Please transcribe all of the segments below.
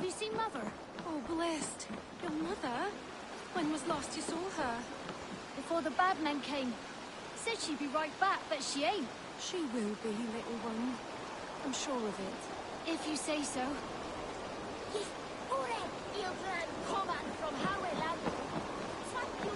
you seen Mother? Oh, blessed. Your mother? When was last you saw her? Before the bad men came. Said she'd be right back, but she ain't. She will be, little one. I'm sure of it. If you say so. Yes, ore, il gran command from Haweland. Fuck you,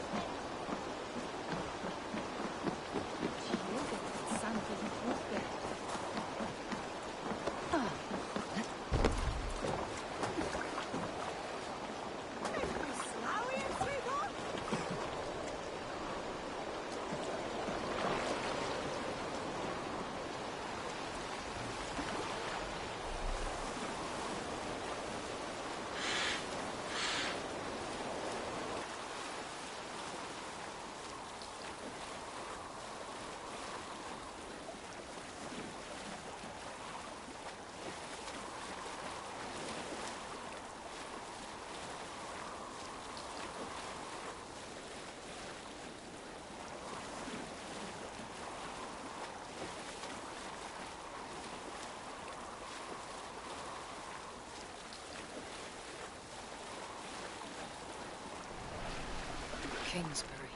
Kingsbury,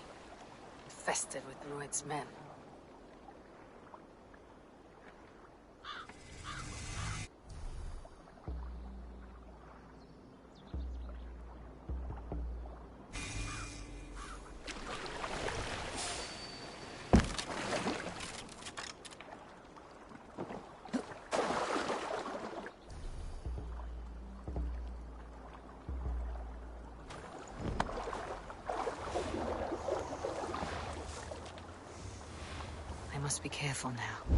infested with Druid's men. Must be careful now.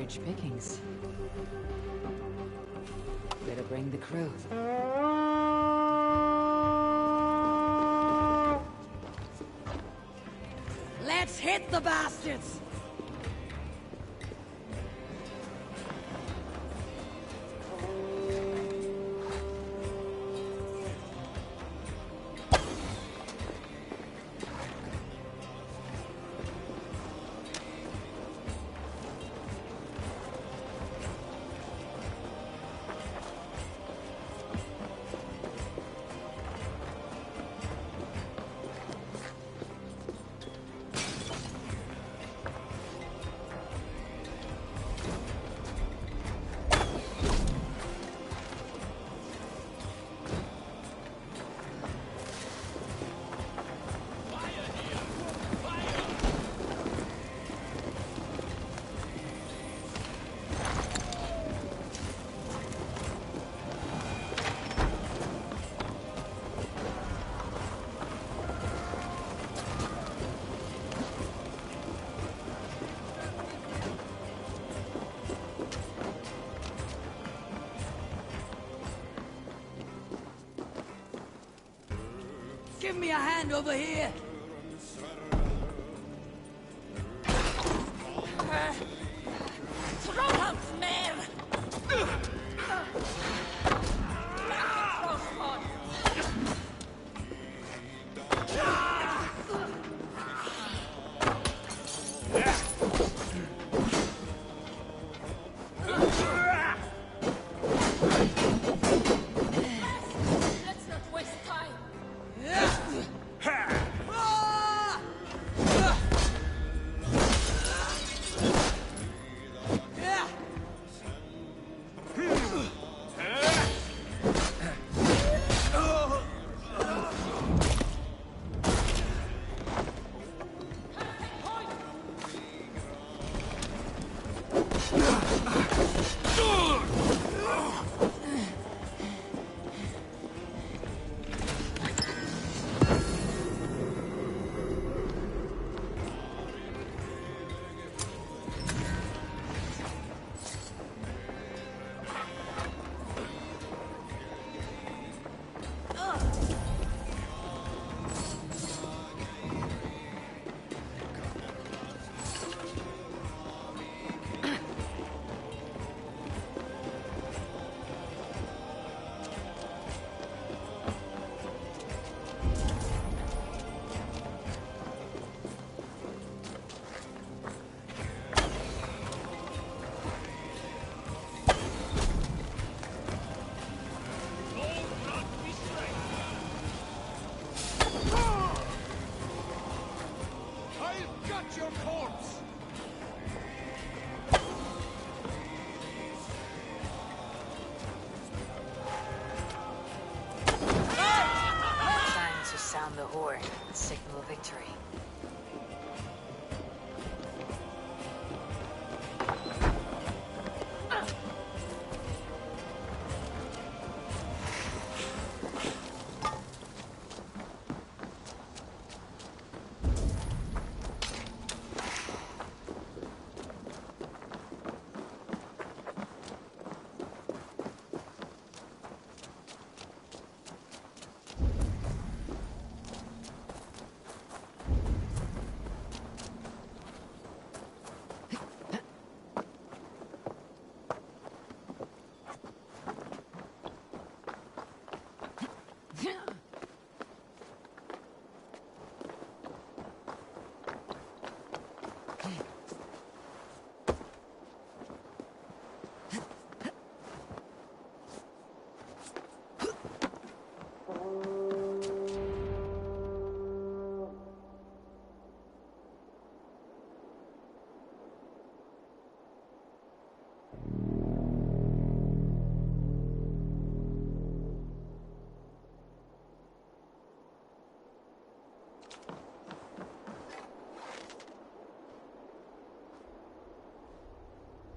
Rich pickings. Better bring the crew. Let's hit the bastards! Give me a hand over here! Throw out, man! Let's not waste time. The horn, signal victory.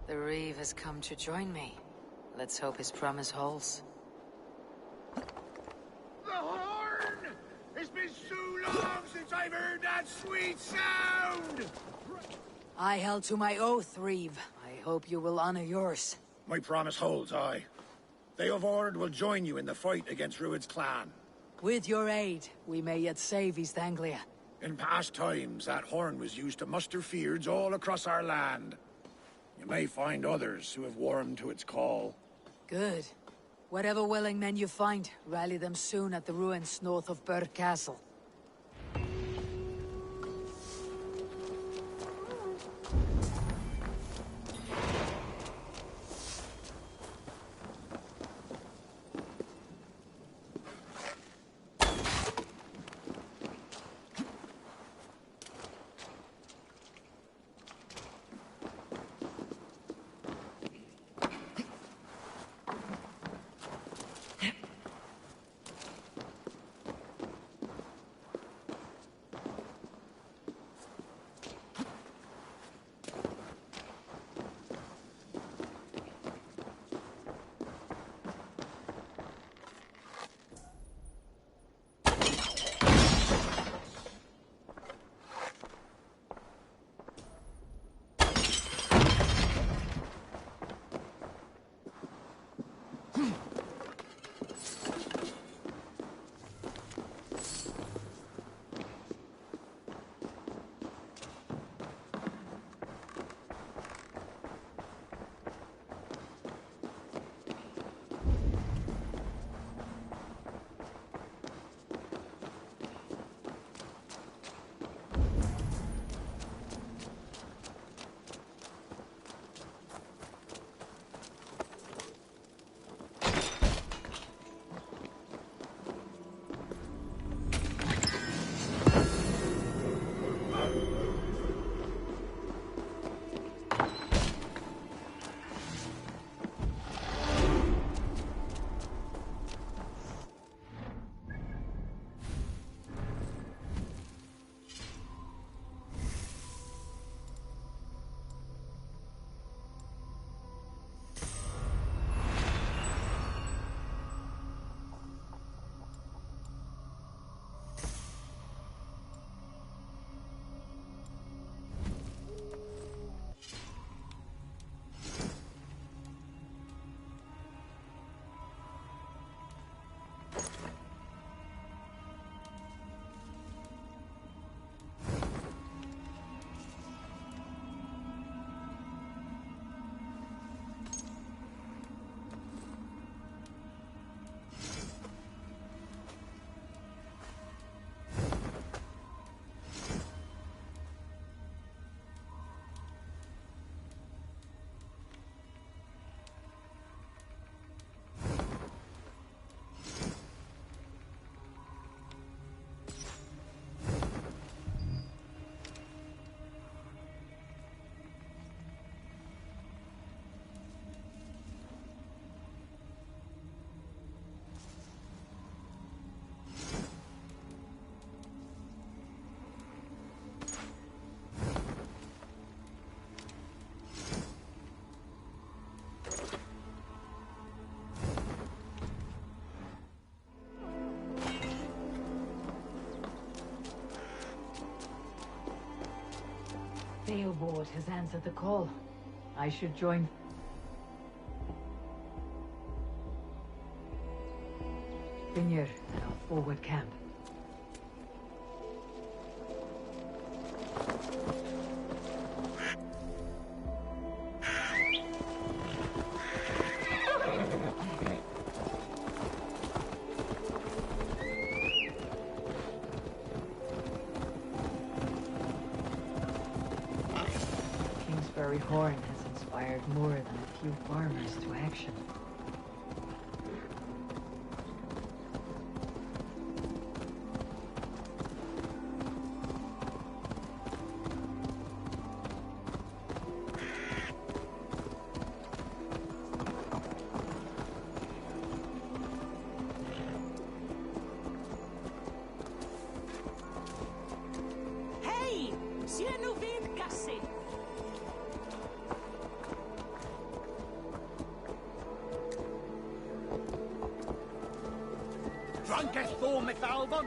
The Reeve has come to join me. Let's hope his promise holds. The horn! It's been so long since I've heard that sweet sound! I held to my oath, Reeve. I hope you will honor yours. My promise holds, aye. They of Ord will join you in the fight against Rued's clan. With your aid, we may yet save East Anglia. In past times, that horn was used to muster fyrds all across our land. You may find others who have warmed to its call. Good. Whatever willing men you find, rally them soon at the ruins north of Burg Castle. Theobald has answered the call. I should join. Vineyard at our forward camp. Kingsbury Horn has inspired more than a few farmers to action. Hey! Sienu vid kassi! Drunkest Thor McAlbon?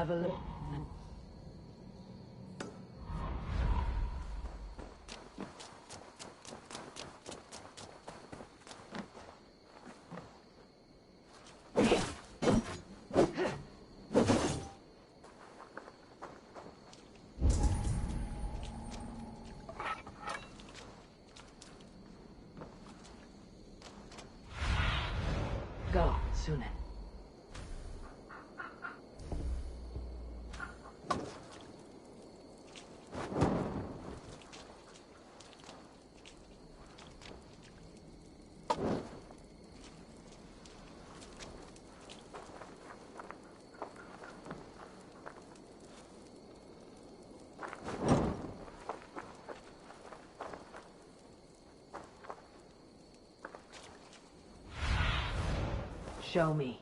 have a look. Go, Sythe. Show me.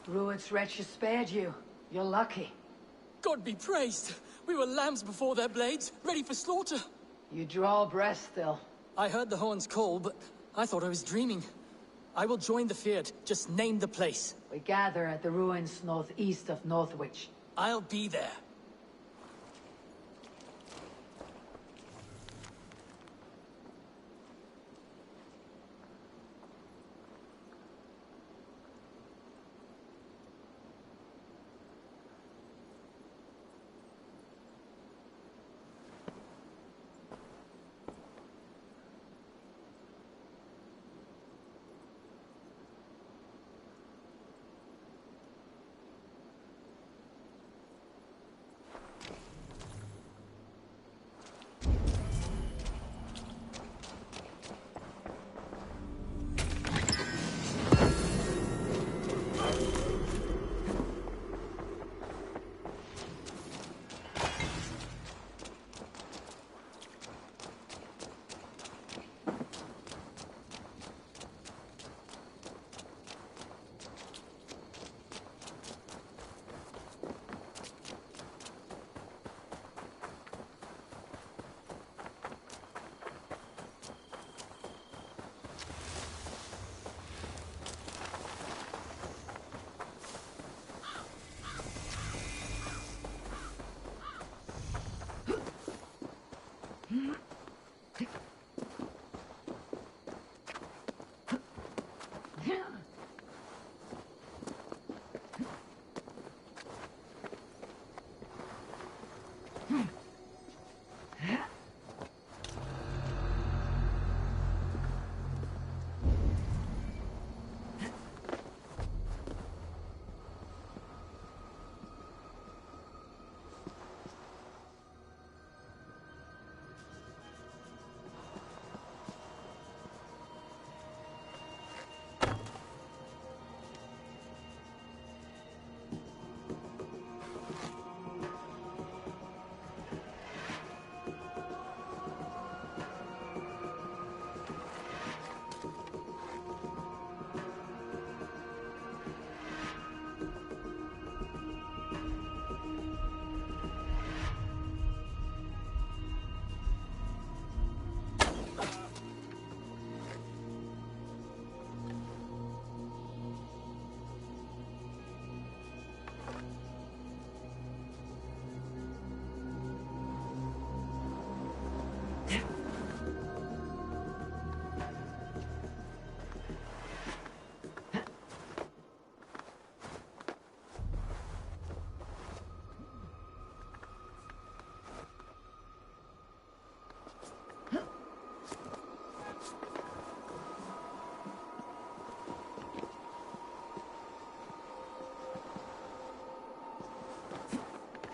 Ruin's wretches spared you. You're lucky. God be praised! We were lambs before their blades, ready for slaughter. You draw breath still. I heard the horns call, but I thought I was dreaming. I will join the Feared. Just name the place. We gather at the ruins northeast of Northwich. I'll be there.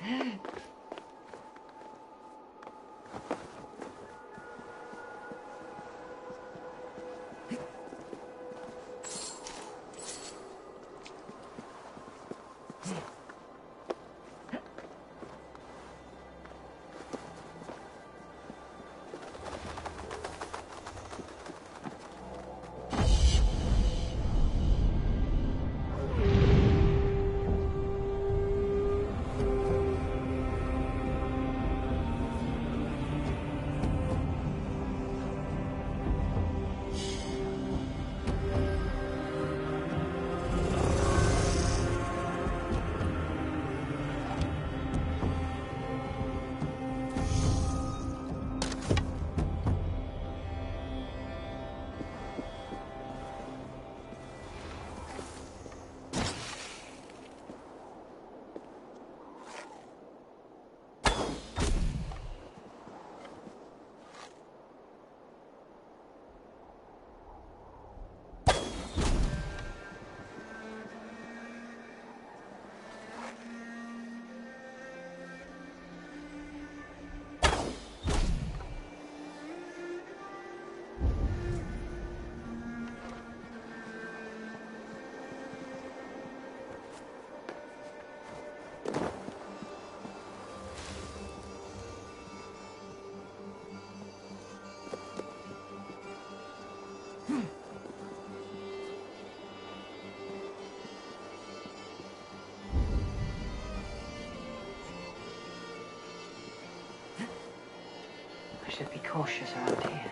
I should be cautious around here.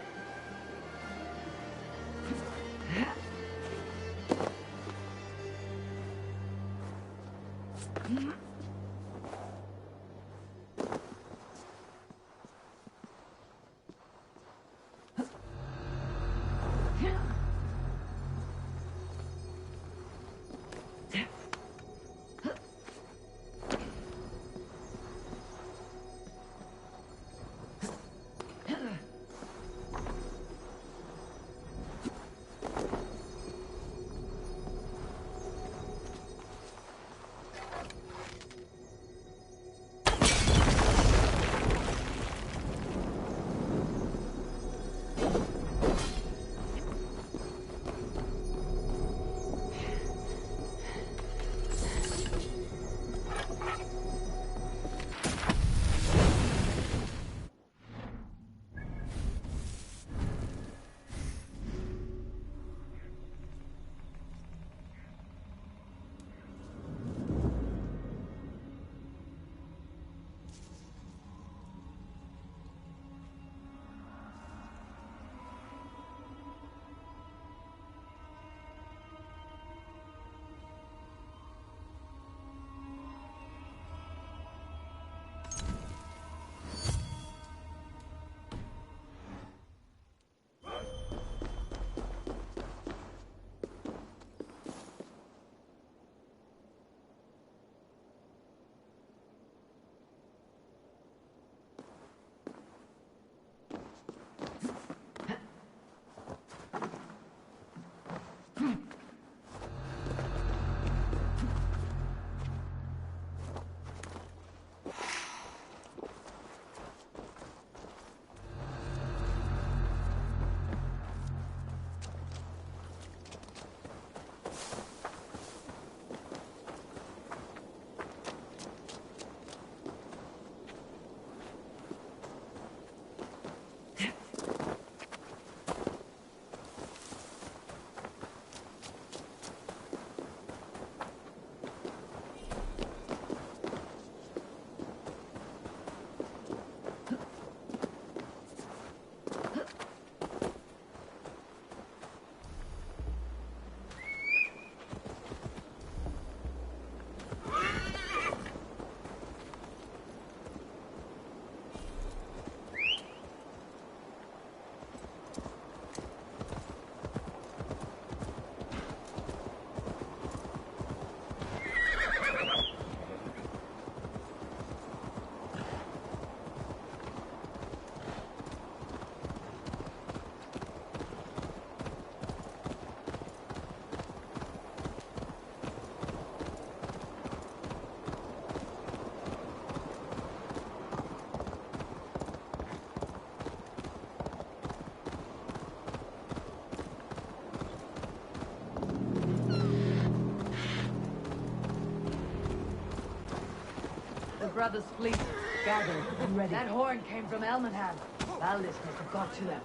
The brothers' fleet, gathered and ready. That horn came from Elmenham. Valdis must have got to them.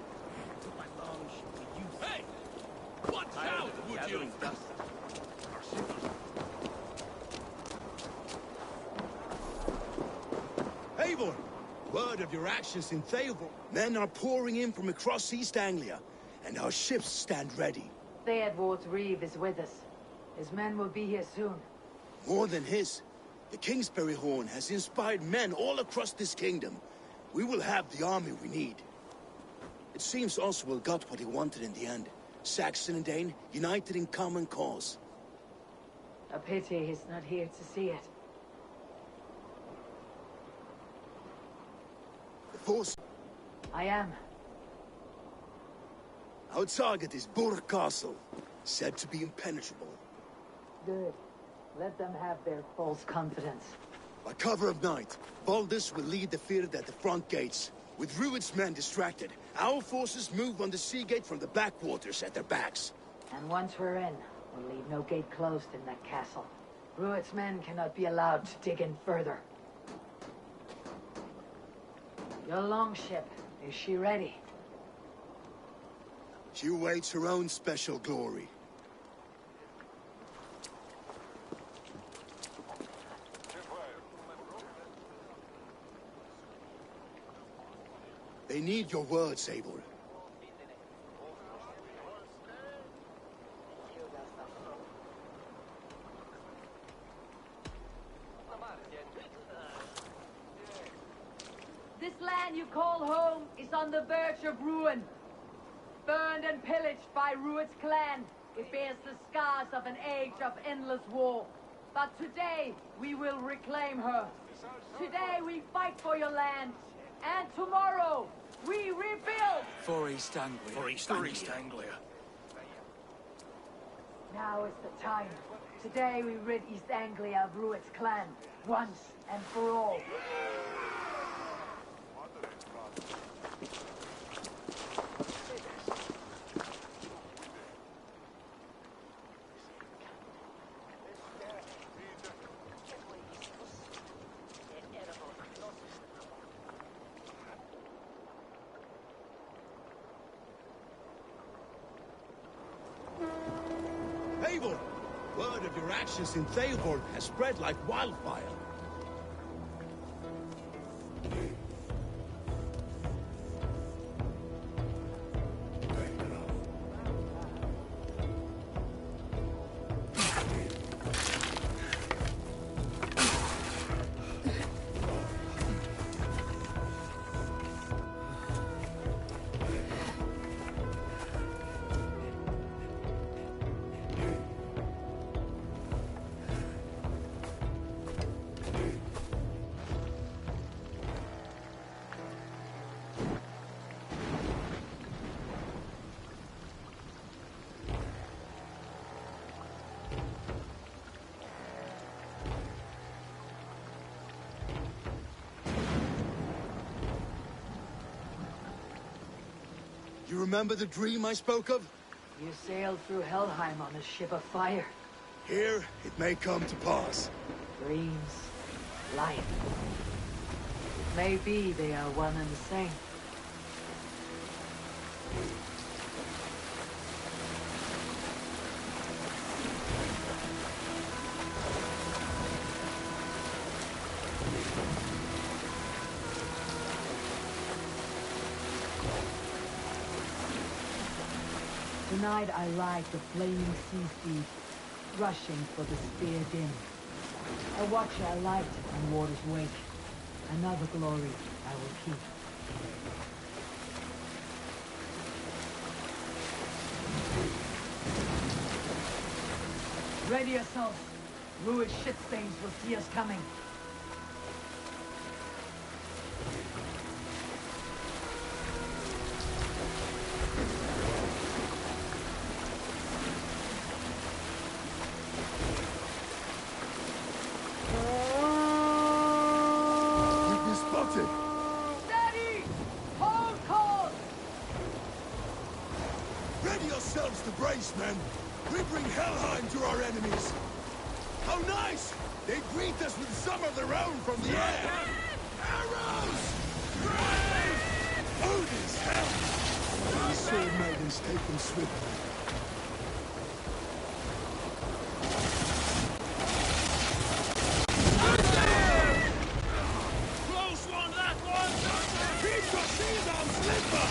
Hey! Watch out, would you? Eivor! Word of your actions in Theofor. Men are pouring in from across East Anglia, and our ships stand ready. Theodward's Reeve is with us. His men will be here soon. More than his. The Kingsbury Horn has inspired men all across this kingdom. We will have the army we need. It seems Oswald got what he wanted in the end. Saxon and Dane, united in common cause. A pity he's not here to see it. The force... I am. Our target is Burg Castle, said to be impenetrable. Good. Let them have their false confidence. By cover of night, Valdis will lead the Fyrd at the front gates. With Rued's men distracted, our forces move on the sea gate from the backwaters at their backs. And once we're in, we'll leave no gate closed in that castle. Rued's men cannot be allowed to dig in further. Your longship, is she ready? She awaits her own special glory. They need your words, Eivor. This land you call home is on the verge of ruin. Burned and pillaged by Rued's clan, it bears the scars of an age of endless war. But today, we will reclaim her. Today, we fight for your land. And tomorrow, we rebuild! For East Anglia. For East Anglia. Now is the time. Today, we rid East Anglia of Rued's clan, once and for all. Eivor! Word of your actions in Theofor has spread like wildfire. You remember the dream I spoke of? You sailed through Helheim on a ship of fire. Here, it may come to pass. Dreams, life. It may be they are one and the same. Tonight I ride the flaming sea steed, rushing for the spear din. I watch our light on water's wake. Another glory I will keep. Ready yourselves. Rued shit stains will see us coming. Steady! Hold course! Ready yourselves to brace, men! We bring Helheim to our enemies! How nice! They greet us with some of their own from the air! Arrows! Odin's hell! These sword maidens take them swiftly. Close one, that one! Keep your shield on, Slipper!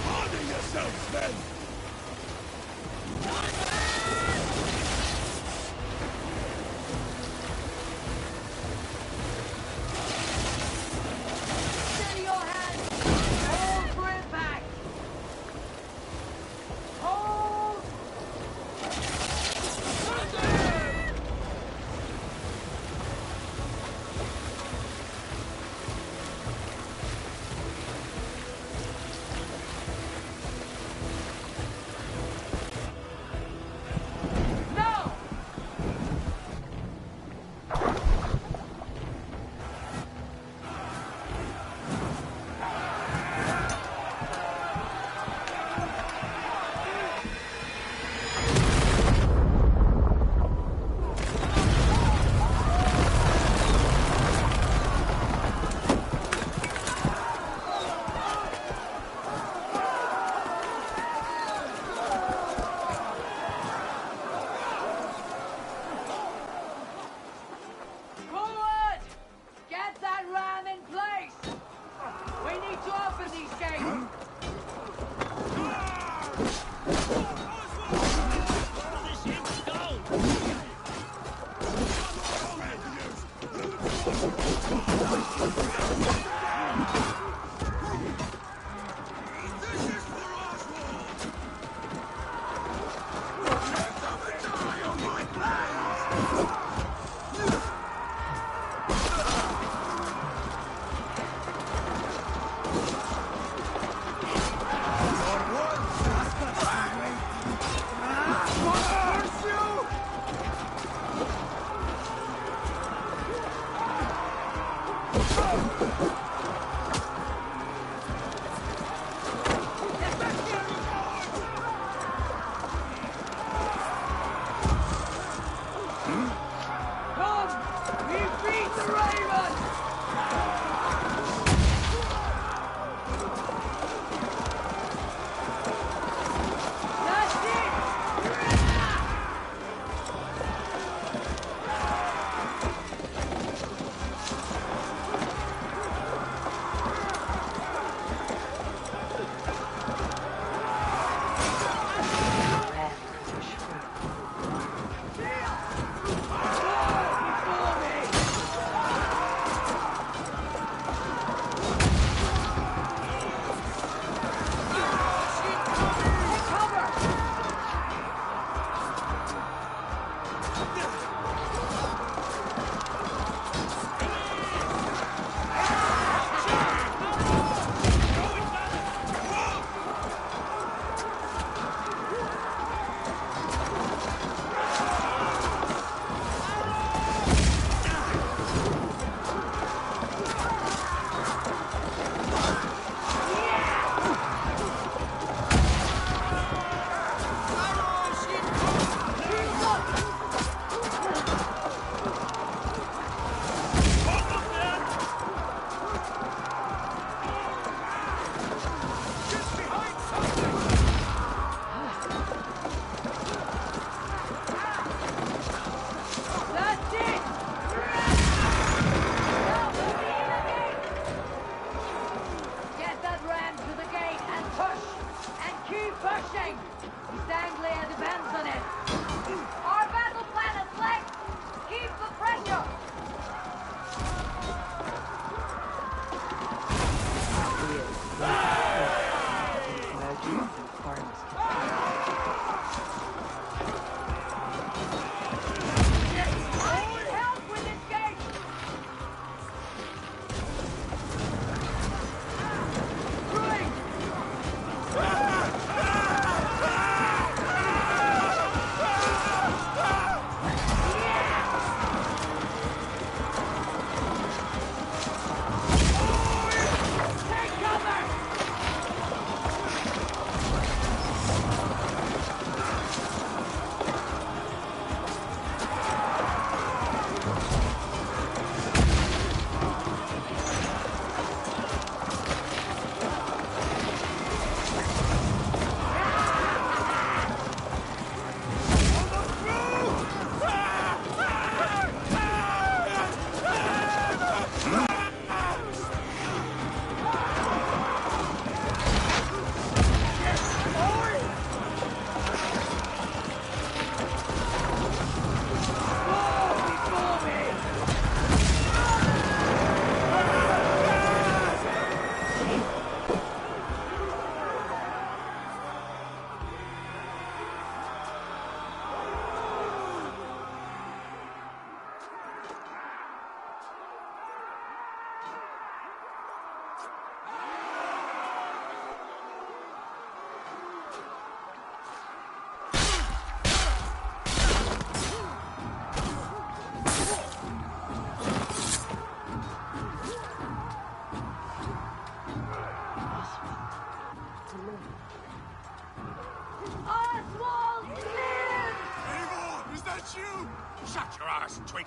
Harden yourselves, men! Steady your hands! Hold for impact! Hold! No! Forward! Get that ram in place! We need to open these gates! Come! We beat the Raven! That's it! Before me!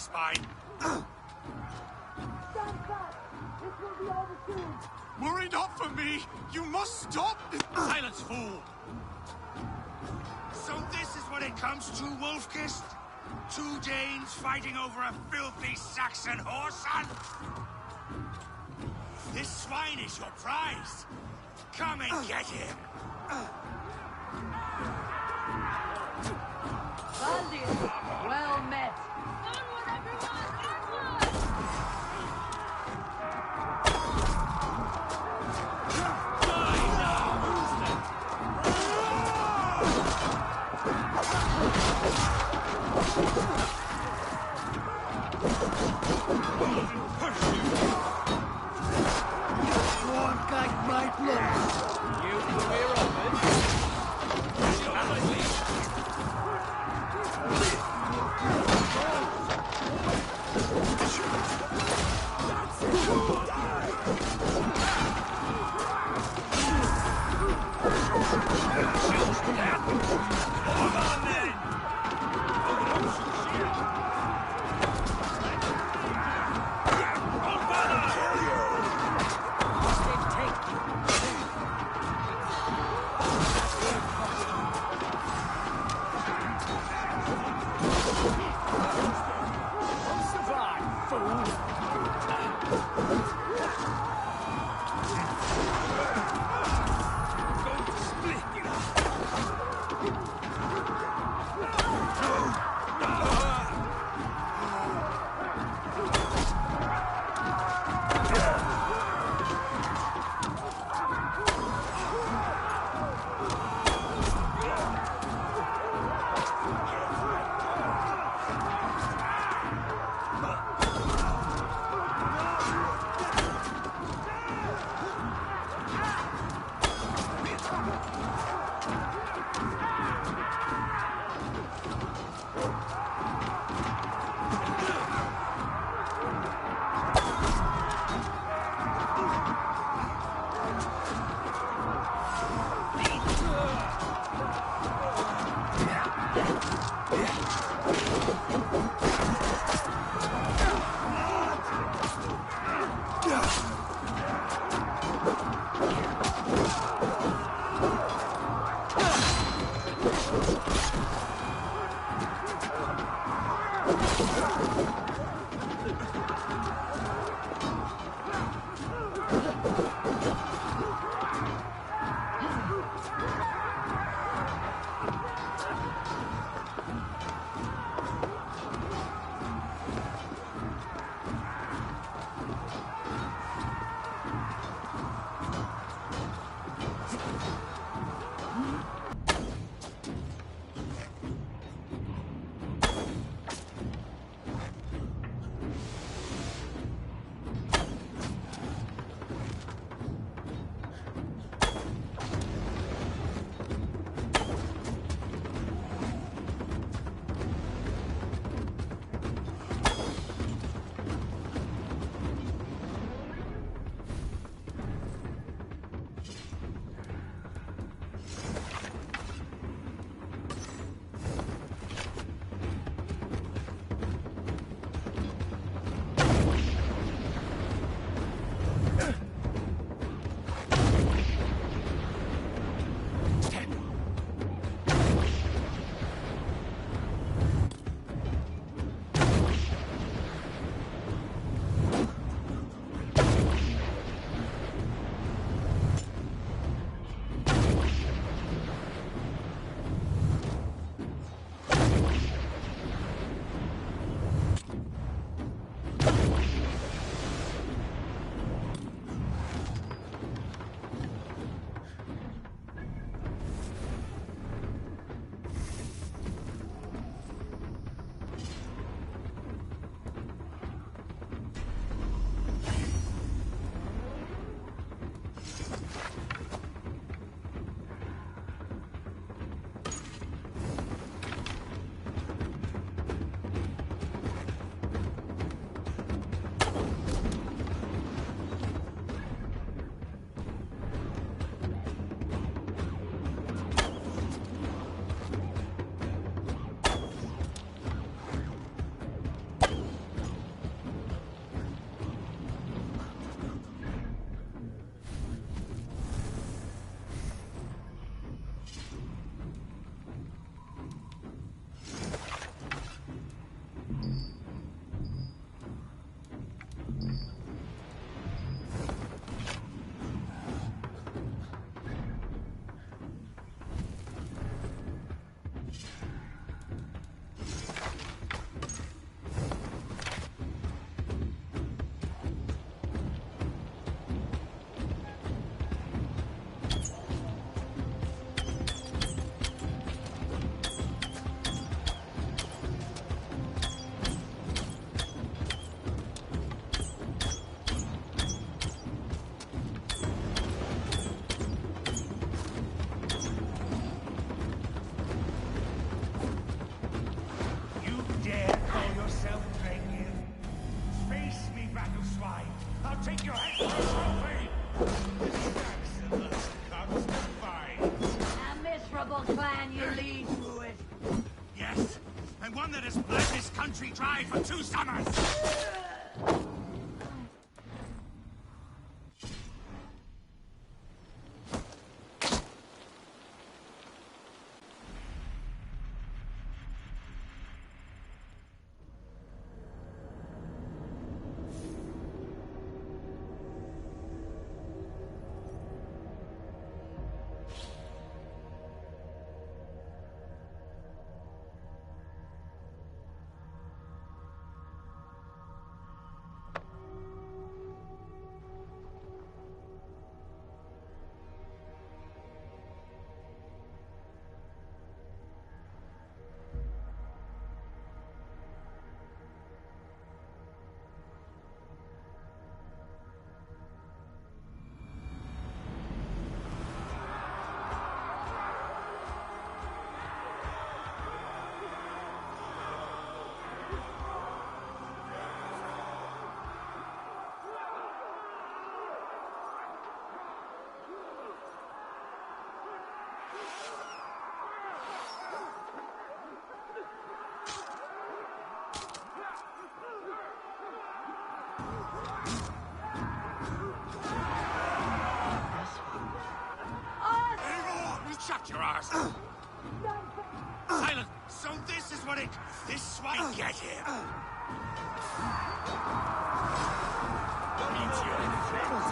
spine. Stand back! This will be over soon! Worry not for me! You must stop! Silence, fool! So this is what it comes to, Wolfkist? 2 Danes fighting over a filthy Saxon whoreson? This swine is your prize. Come and get him. Valdir, well met. Onward, everyone! Onward! Want like my blood? You clear of it. Hold on then! I'll take your head for a trophy! Comes to fight. A miserable clan you lead, Druid. Yes, and one that has bled this country dry for 2 summers! Shut your arse! Silent! So this is what this swine get here! Meet you in front.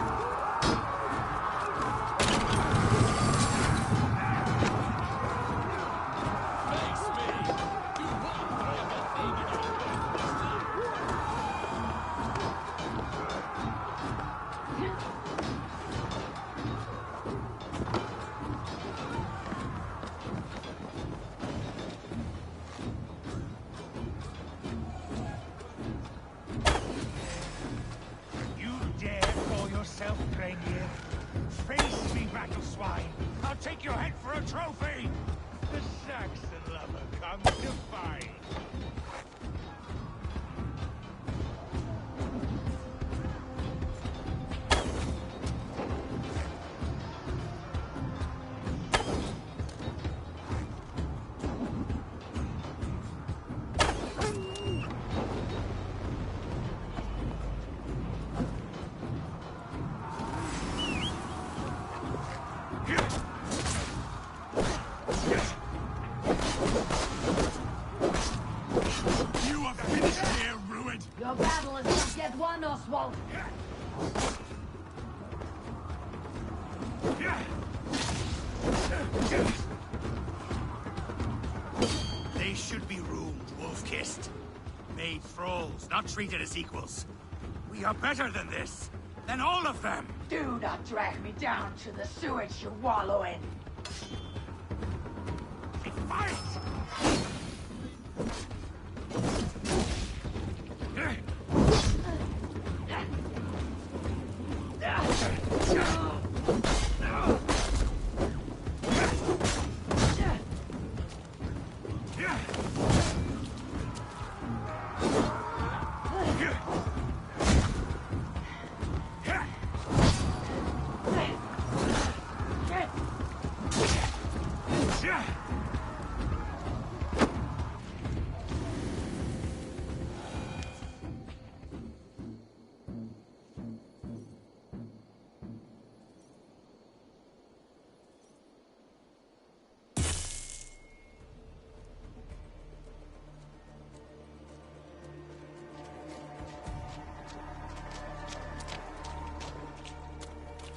Face me, battle swine! I'll take your head for a trophy! The Saxon lover comes to fight! Your battle is not yet won, Oswald. They should be ruled, wolf-kissed. Made thralls, not treated as equals. We are better than this. Than all of them. Do not drag me down to the sewage you wallow in. Fight!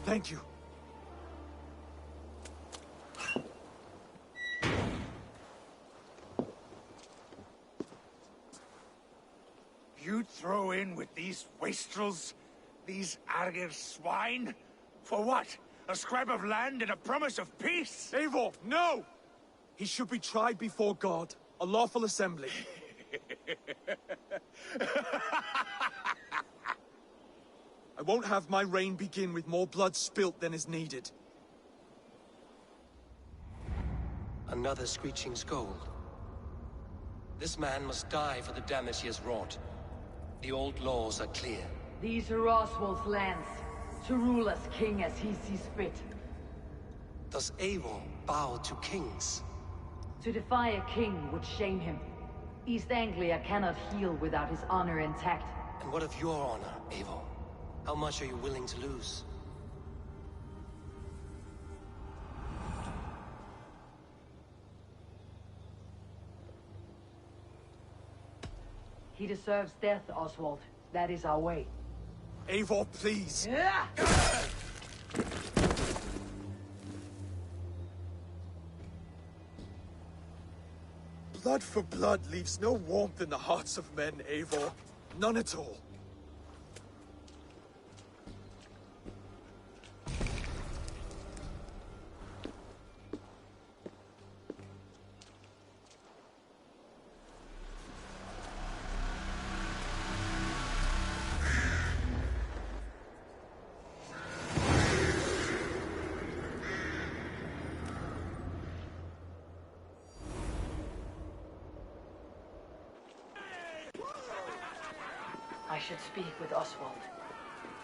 Thank you. You'd throw in with these wastrels? These Argir swine? For what? A scrap of land and a promise of peace? Eivor, no! He should be tried before God, a lawful assembly. I won't have my reign begin with more blood spilt than is needed. Another screeching scold. This man must die for the damage he has wrought. The old laws are clear. These are Oswald's lands, to rule as king as he sees fit. Does Eivor bow to kings? To defy a king would shame him. East Anglia cannot heal without his honor intact. And what of your honor, Eivor? How much are you willing to lose? He deserves death, Oswald. That is our way. Eivor, please! Yeah. Blood for blood leaves no warmth in the hearts of men, Eivor. None at all. I should speak with Oswald.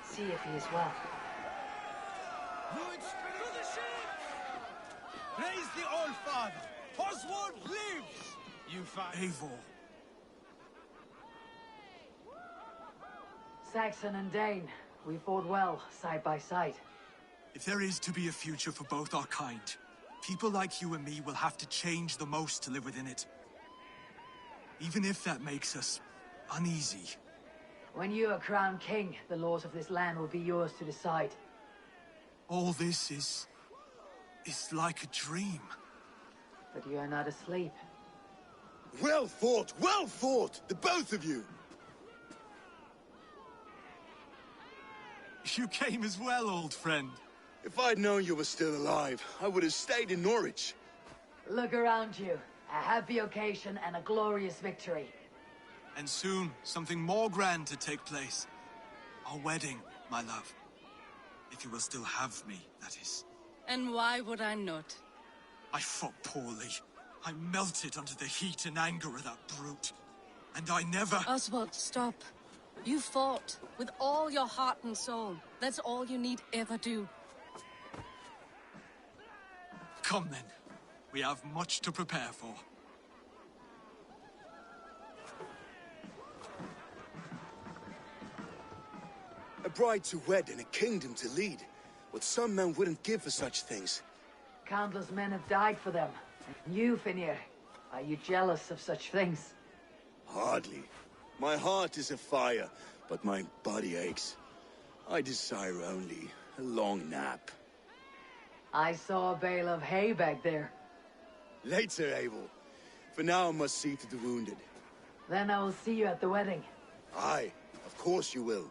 See if he is well. Praise the All Father! Oswald lives! You find Eivor. Saxon and Dane, we fought well, side by side. If there is to be a future for both our kind, people like you and me will have to change the most to live within it. Even if that makes us uneasy. When you are crowned king, the laws of this land will be yours to decide. All this is like a dream. But you are not asleep. Well fought, the both of you! You came as well, old friend. If I'd known you were still alive, I would have stayed in Norwich. Look around you. A happy occasion and a glorious victory. And soon, something more grand to take place. Our wedding, my love. If you will still have me, that is. And why would I not? I fought poorly. I melted under the heat and anger of that brute. And I never... Oswald, stop. You fought with all your heart and soul. That's all you need ever do. Come then. We have much to prepare for. A bride to wed and a kingdom to lead. What some men wouldn't give for such things. Countless men have died for them. And you, Finir, are you jealous of such things? Hardly. My heart is afire, but my body aches. I desire only a long nap. I saw a bale of hay back there. Later, Abel. For now, I must see to the wounded. Then I will see you at the wedding. Aye, of course you will.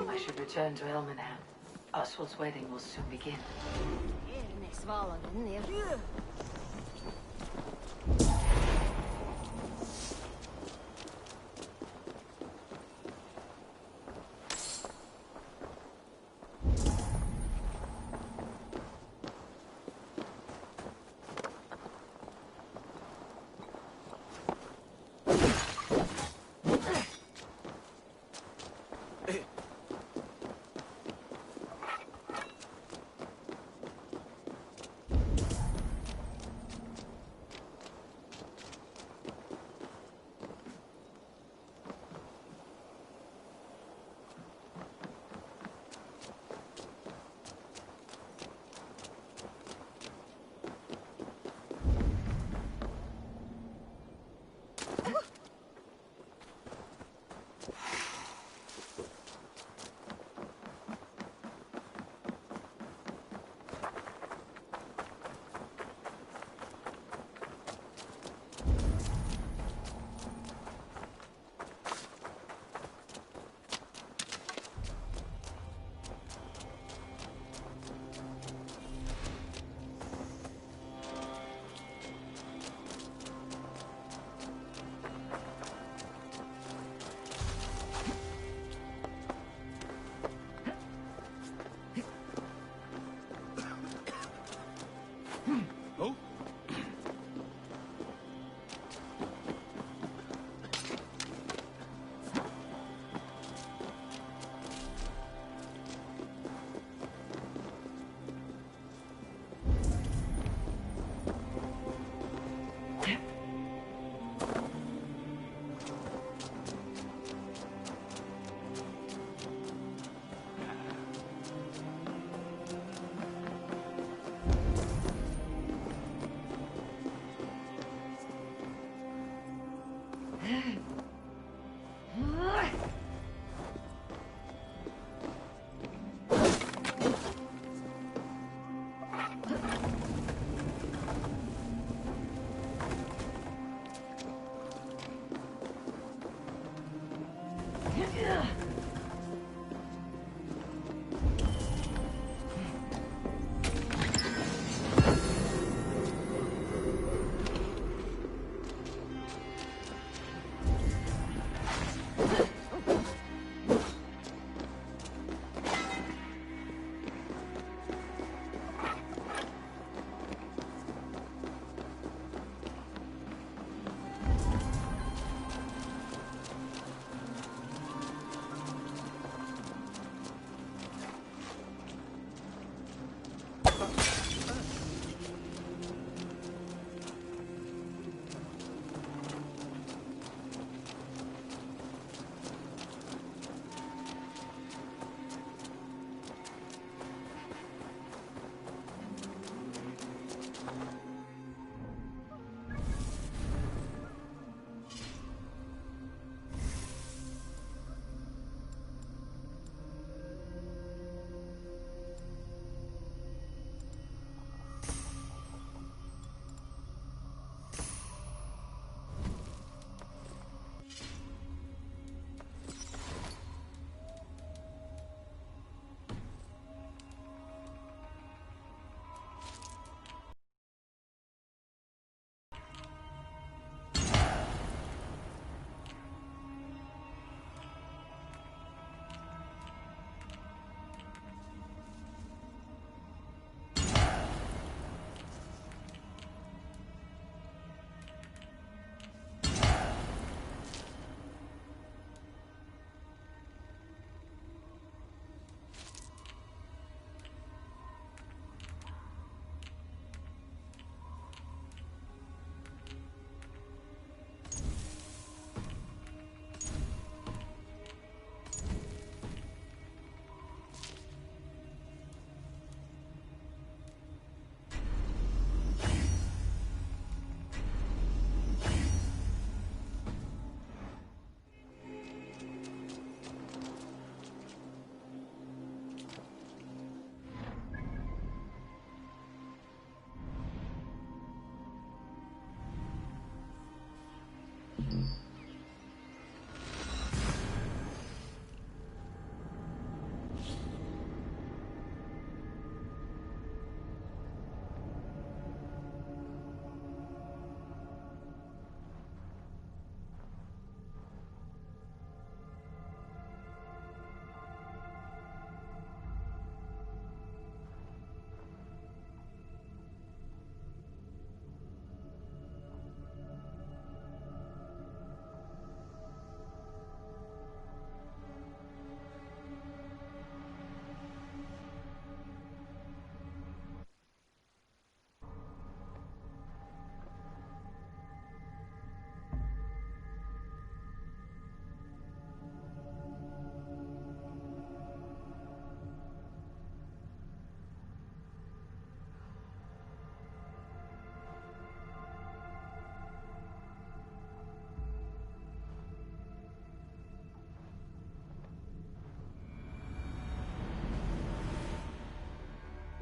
I should return to Elmenham. Oswald's wedding will soon begin.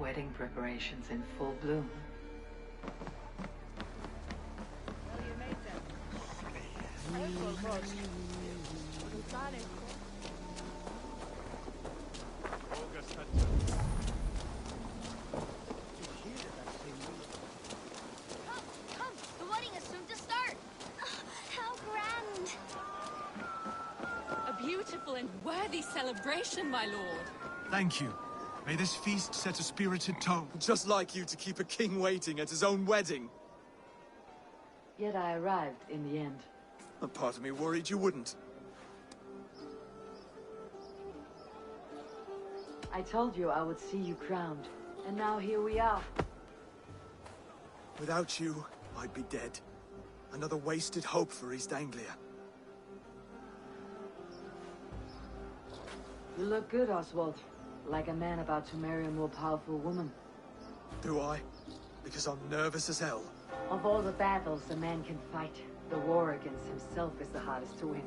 Wedding preparations in full bloom. Come, the wedding is soon to start. How grand! A beautiful and worthy celebration, my lord. Thank you. May this feast set a spirited tone. Just like you to keep a king waiting at his own wedding. Yet I arrived in the end. A part of me worried you wouldn't. I told you I would see you crowned, and now here we are. Without you, I'd be dead. Another wasted hope for East Anglia. You look good, Oswald. Like a man about to marry a more powerful woman. Do I? Because I'm nervous as hell. Of all the battles a man can fight, the war against himself is the hardest to win.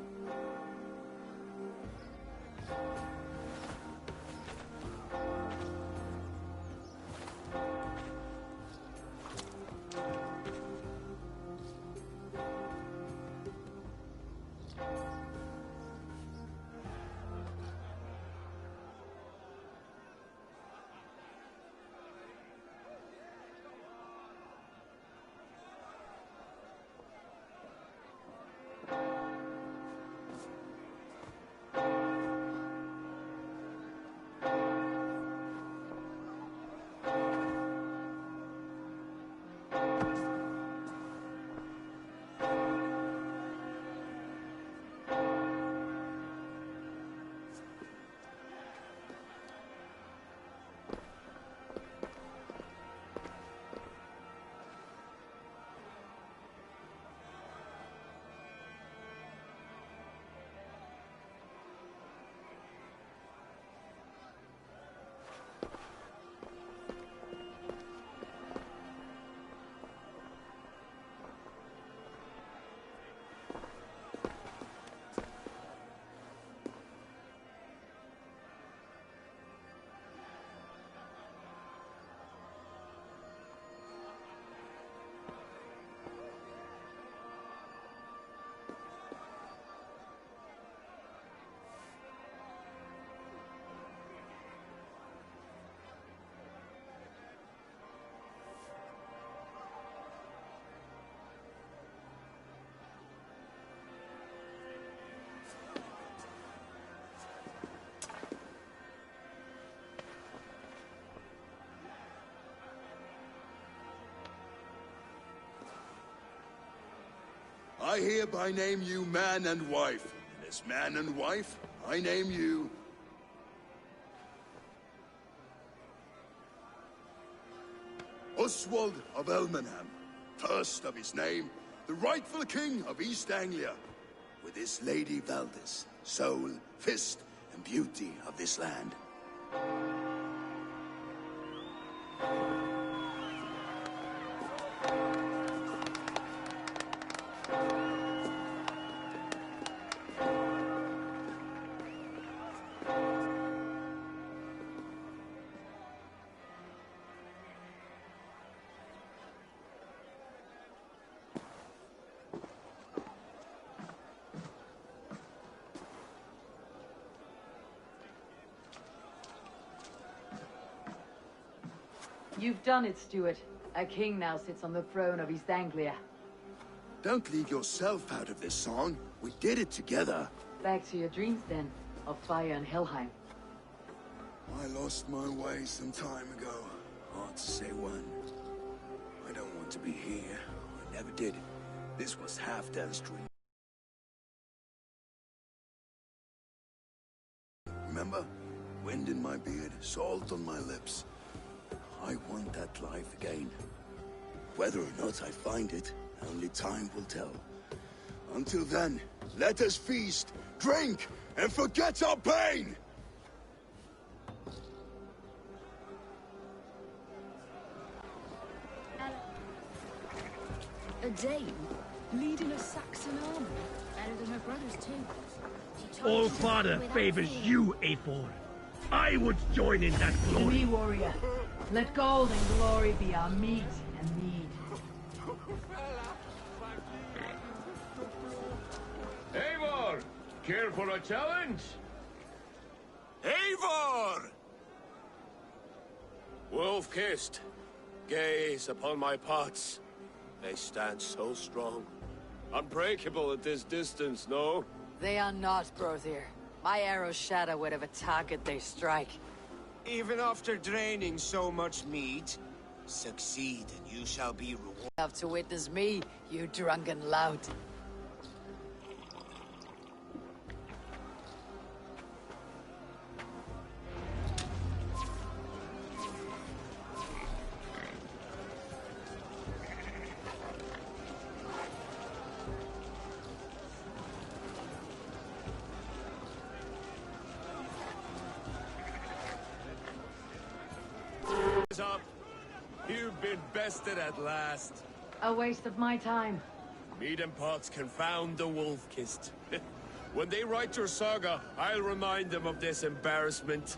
I hereby name you man and wife. And as man and wife, I name you... Oswald of Elmenham, first of his name, the rightful king of East Anglia, with his lady Valdis, soul, fist, and beauty of this land. You've done it, Stuart. A king now sits on the throne of East Anglia. Don't leave yourself out of this song. We did it together. Back to your dreams, then, of fire and Helheim. I lost my way some time ago. Hard to say when. I don't want to be here. I never did. This was Halfdan's dream. Remember? Wind in my beard, salt on my lips. I want that life again. Whether or not I find it, only time will tell. Until then, let us feast, drink, and forget our pain! A Dane leading a Saxon army. Better than her brothers, too. She told All us to father without favors fear. you, Eivor. I would join in that To glory. me, warrior. Let gold and glory be our meat and mead. Eivor! Care for a challenge? Eivor! Wolf-kissed, gaze upon my pots. They stand so strong. Unbreakable at this distance, no? They are not, Brothier. My arrows shatter whatever target they strike. Even after draining so much meat, succeed and you shall be rewarded. Have to witness me, you drunken lout. Up. You've been bested at last. A waste of my time. Mead and pots confound the wolf-kissed. When they write your saga, I'll remind them of this embarrassment.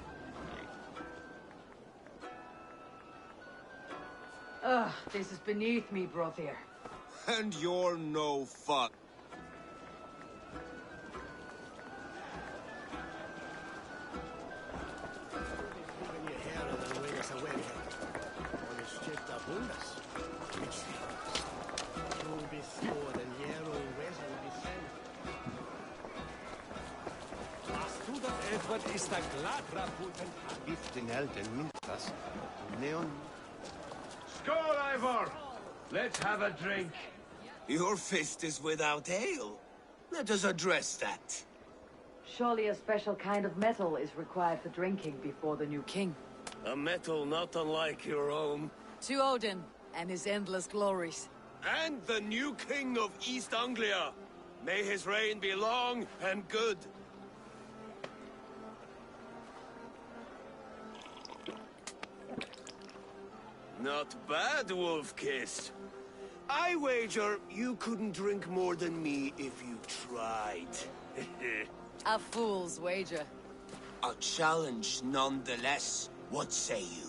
Ugh, this is beneath me, Brothier. And you're no fun. Skål, Eivor! Let's have a drink. Your fist is without ale. Let us address that. Surely a special kind of metal is required for drinking before the new king. A metal not unlike your own. To Odin and his endless glories. And the new king of East Anglia. May his reign be long and good. Not bad, Wolf-kissed. I wager you couldn't drink more than me if you tried. A fool's wager. A challenge nonetheless. What say you?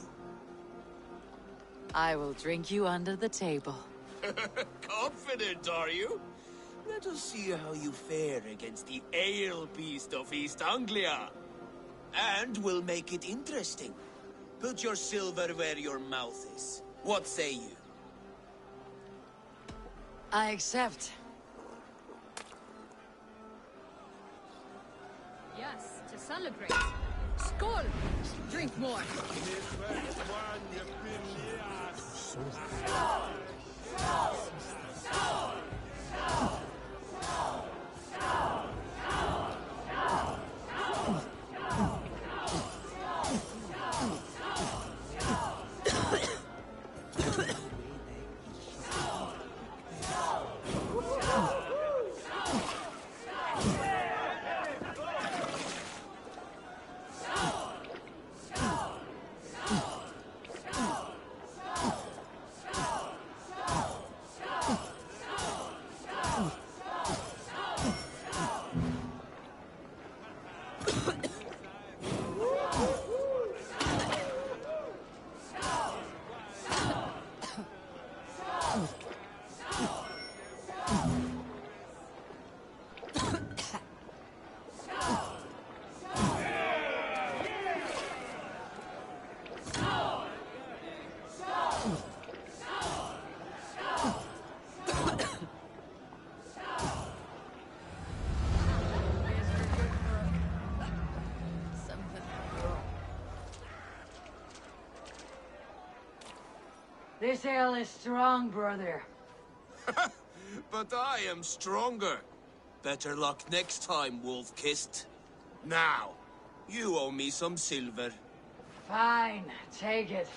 I will drink you under the table. Confident, are you? Let us see how you fare against the ale beast of East Anglia. And we'll make it interesting. Put your silver where your mouth is. What say you? I accept. Yes, to celebrate. Skål! Drink more. This ale is strong, brother. But I am stronger. Better luck next time, Wolf-kissed. Now, you owe me some silver. Fine, take it.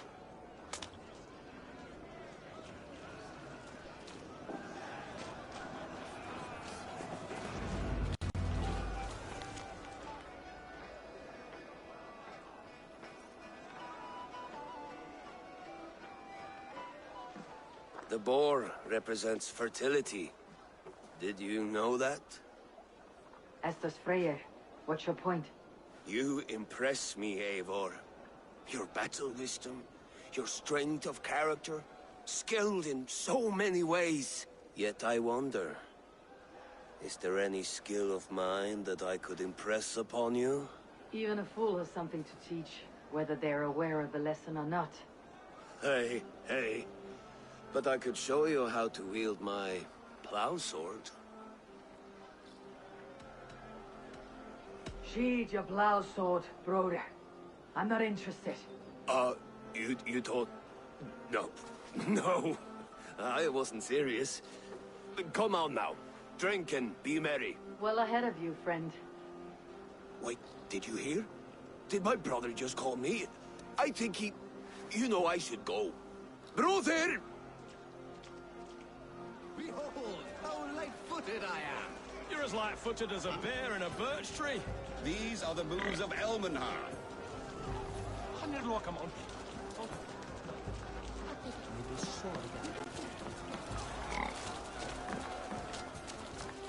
The boar represents fertility. Did you know that? Estes Freyr, what's your point? You impress me, Eivor. Your battle wisdom, your strength of character, skilled in so many ways. Yet I wonder, is there any skill of mine that I could impress upon you? Even a fool has something to teach, whether they're aware of the lesson or not. Hey. But I could show you how to wield my plow sword. Sheathe your plow sword, brother. I'm not interested. You thought... No. No. I wasn't serious. Come on now. Drink and be merry. Well ahead of you, friend. Wait, did you hear? Did my brother just call me? I think he... You know I should go. Brother! Behold, how light-footed I am! You're as light-footed as a bear in a birch tree. These are the moves of Elmenhar. Come on.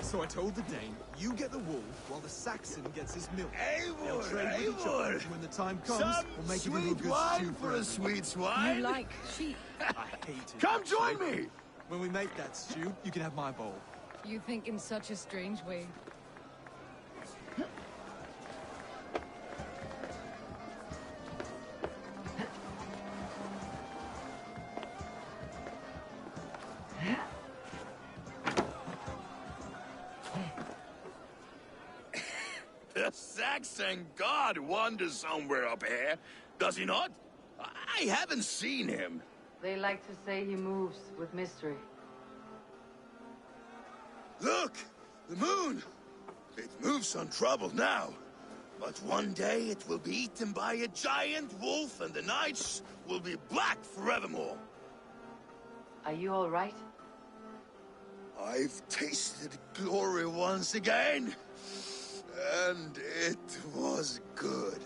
So I told the Dane, you get the wool while the Saxon gets his milk. They'll trade with each other, and when the time comes, we'll make it into a good stew for a sweet swine. You like sheep. I hate it. Come join me! When we make that stew, you can have my bowl. You think in such a strange way. The Saxon god wanders somewhere up here, does he not? I haven't seen him. They like to say he moves with mystery. Look! The moon! It moves untroubled now. But one day it will be eaten by a giant wolf and the nights will be black forevermore. Are you all right? I've tasted glory once again. And it was good.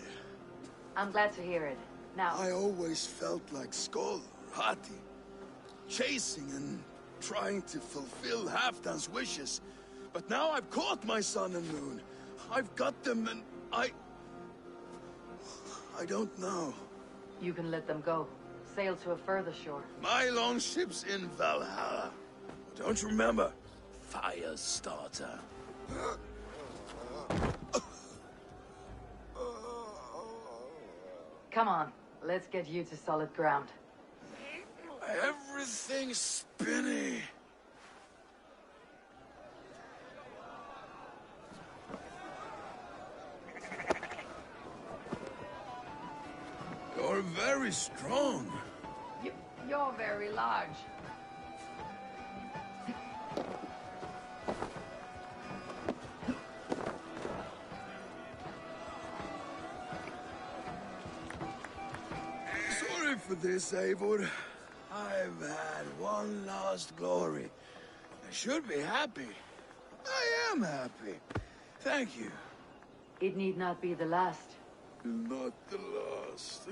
I'm glad to hear it. Now... I always felt like Skoll, Hati, chasing and trying to fulfill Halfdan's wishes. But now I've caught my sun and moon. I've got them and I don't know. You can let them go. Sail to a further shore. My longship's in Valhalla. Don't you remember? Firestarter. Come on, let's get you to solid ground. Everything's spinny. You're very strong. You're very large. Sorry for this, Eivor. I've had one last glory. I should be happy. I am happy. Thank you. It need not be the last. Not the last.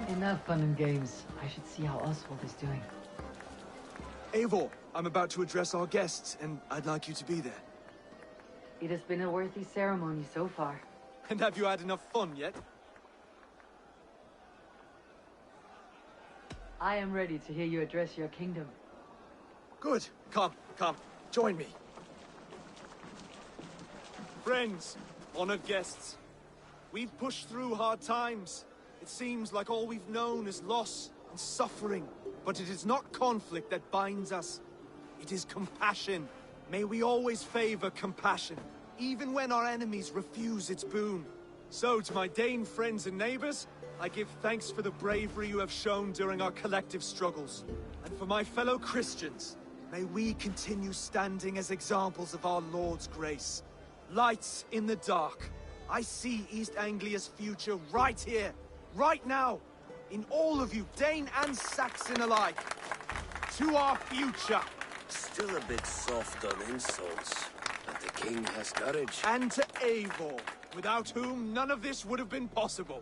Enough fun and games. I should see how Oswald is doing. Eivor, I'm about to address our guests, and I'd like you to be there. It has been a worthy ceremony so far. And have you had enough fun yet? I am ready to hear you address your kingdom. Good. Come. Join me. Friends, honored guests, we've pushed through hard times. It seems like all we've known is loss and suffering. But it is not conflict that binds us. It is compassion. May we always favor compassion, even when our enemies refuse its boon. So, to my Dane friends and neighbors, I give thanks for the bravery you have shown during our collective struggles. And for my fellow Christians, may we continue standing as examples of our Lord's grace. Lights in the dark. I see East Anglia's future right here, right now, in all of you, Dane and Saxon alike. To our future. Still a bit soft on insults, but the king has courage. And to Eivor, without whom none of this would have been possible.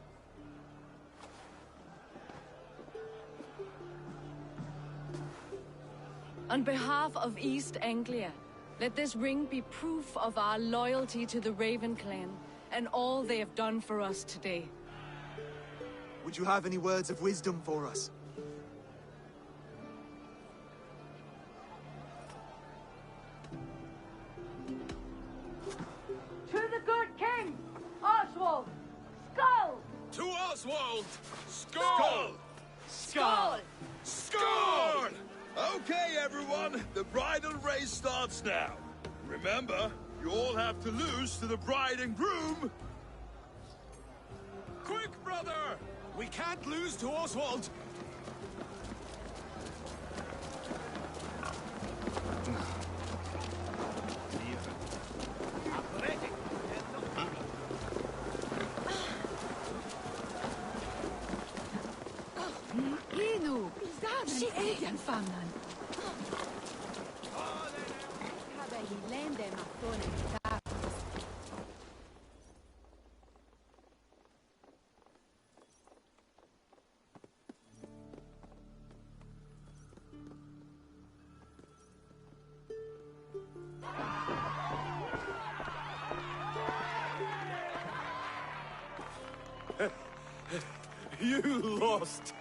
On behalf of East Anglia, Let this ring be proof of our loyalty to the Raven clan, and all they have done for us today. Would you have any words of wisdom for us? To the good king, Oswald! Skull! To Oswald! Skull! Skull! Skull! Okay, everyone, the bridal race starts now. Remember, you all have to lose to the bride and groom. Quick, brother! We can't lose to Oswald! Inu, si egen famnan. Habe hilende matone ta. You lost!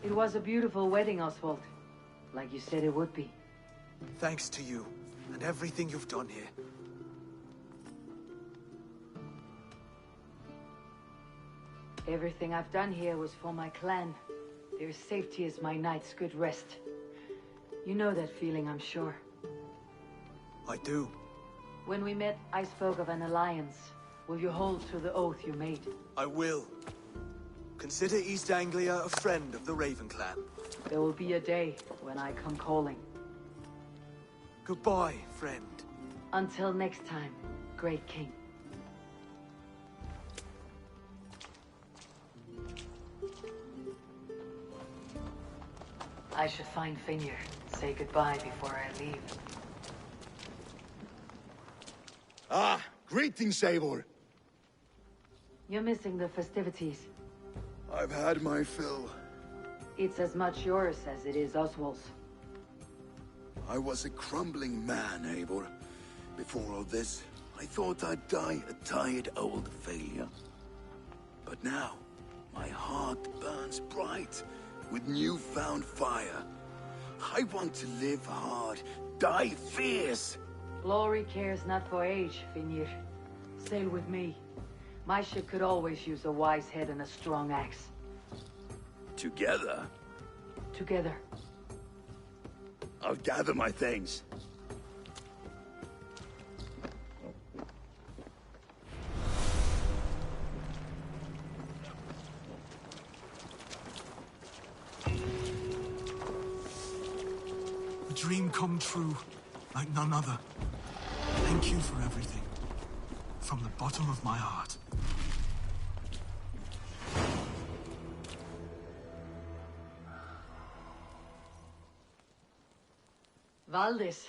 It was a beautiful wedding, Oswald. Like you said it would be. Thanks to you, and everything you've done here. Everything I've done here was for my clan. Their safety is my night's good rest. You know that feeling, I'm sure. I do. When we met, I spoke of an alliance. Will you hold to the oath you made? I will. Consider East Anglia a friend of the Raven clan. There will be a day when I come calling. Goodbye, friend. Until next time, great king. I should find Finir. Say goodbye before I leave. Ah, greetings, Eivor. You're missing the festivities. I've had my fill. It's as much yours as it is Oswald's. I was a crumbling man, Eivor. Before all this, I thought I'd die a tired old failure. But now, my heart burns bright with newfound fire. I want to live hard, die fierce. Glory cares not for age, Finir. Sail with me. My ship could always use a wise head and a strong axe. Together? Together. I'll gather my things. A dream come true, like none other. Thank you for everything. From the bottom of my heart. Valdis.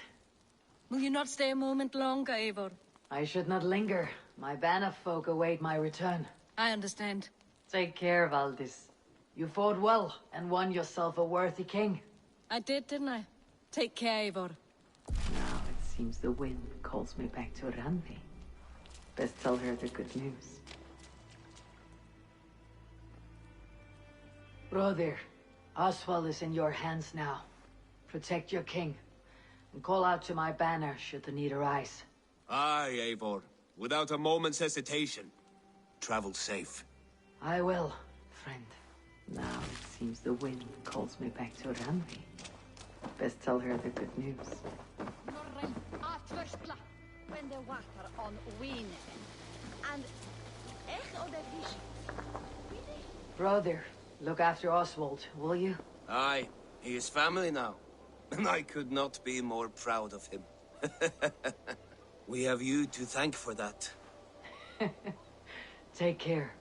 Will you not stay a moment longer, Eivor? I should not linger. My banner folk await my return. I understand. Take care, Valdis. You fought well and won yourself a worthy king. I did, didn't I? Take care, Eivor. Now it seems the wind calls me back to Randi. Best tell her the good news. Brother, Oswald is in your hands now. Protect your king. And call out to my banner should the need arise. Aye, Eivor. Without a moment's hesitation. Travel safe. I will, friend. Now it seems the wind calls me back to Randi. Best tell her the good news. Norren atversla when the water on win. And echt on the fish. Brother, look after Oswald, will you? Aye, he is family now. And I could not be more proud of him. We have you to thank for that. Take care.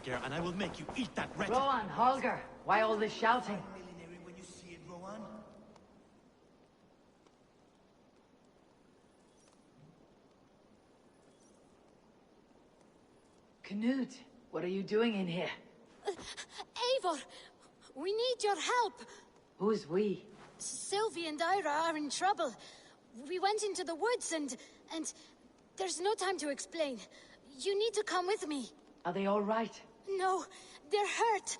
here, and I will make you eat that rat. Rowan, Holger, why all this shouting? When you see it, Rowan. Knut, what are you doing in here? Eivor, we need your help. Who's we? Sylvie and Ira are in trouble. We went into the woods and there's no time to explain. You need to come with me. Are they all right? No, they're hurt,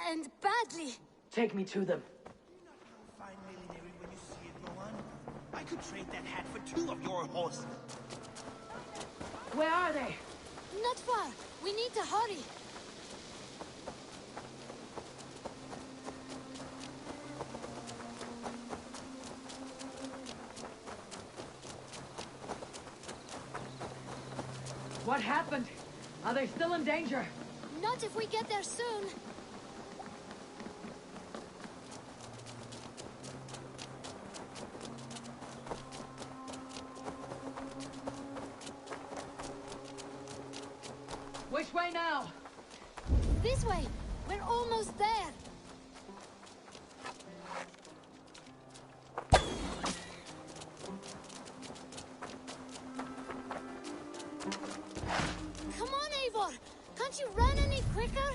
and badly. Take me to them. Find millinery when you see it, Rowan. I could trade that hat for 2 of your horses. Where are they? Not far. We need to hurry. What happened? Are they still in danger? Not if we get there soon. Which way now? This way. We're almost there. Come on, Eivor. Can't you run any quicker?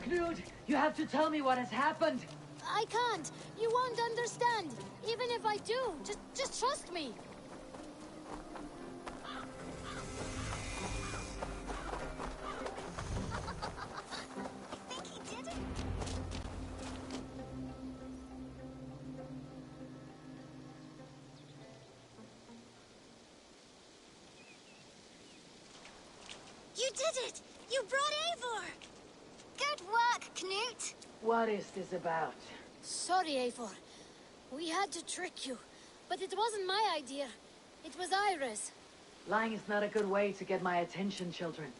Knut, you have to tell me what has happened. I can't. You won't understand. Even if I do, just trust me. You did it! You brought Eivor! Good work, Knut! What is this about? Sorry, Eivor. We had to trick you. But it wasn't my idea. It was Ira's. Lying is not a good way to get my attention, children.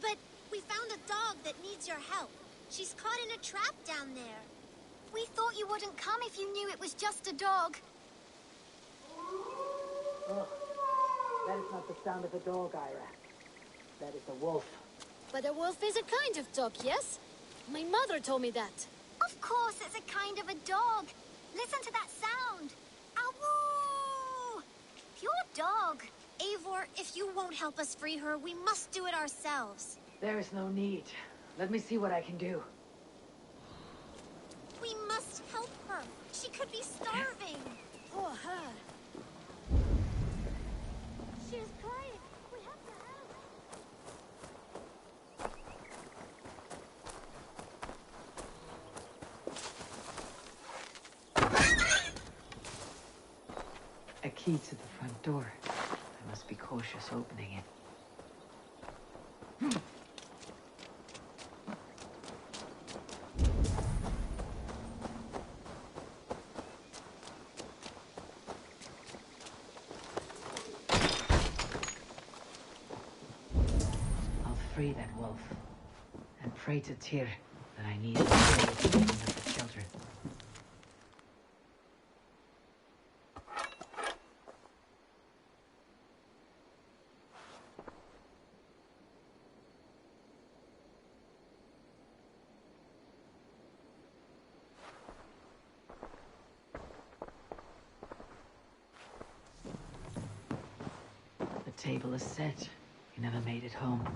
But we found a dog that needs your help. She's caught in a trap down there. We thought you wouldn't come if you knew it was just a dog. Oh, that is not the sound of a dog, Ira. That is a wolf. But a wolf is a kind of dog, yes? My mother told me that. Of course it's a kind of a dog. Listen to that sound. Awoo! Pure dog. Eivor, if you won't help us free her, we must do it ourselves. There is no need. Let me see what I can do. We must help her. She could be starving. Poor her. She's crying. We have to help. A key to the front door. I must be cautious opening it. I'll free that wolf and pray to Tyr that I need to save the children. The table is set. You never made it home.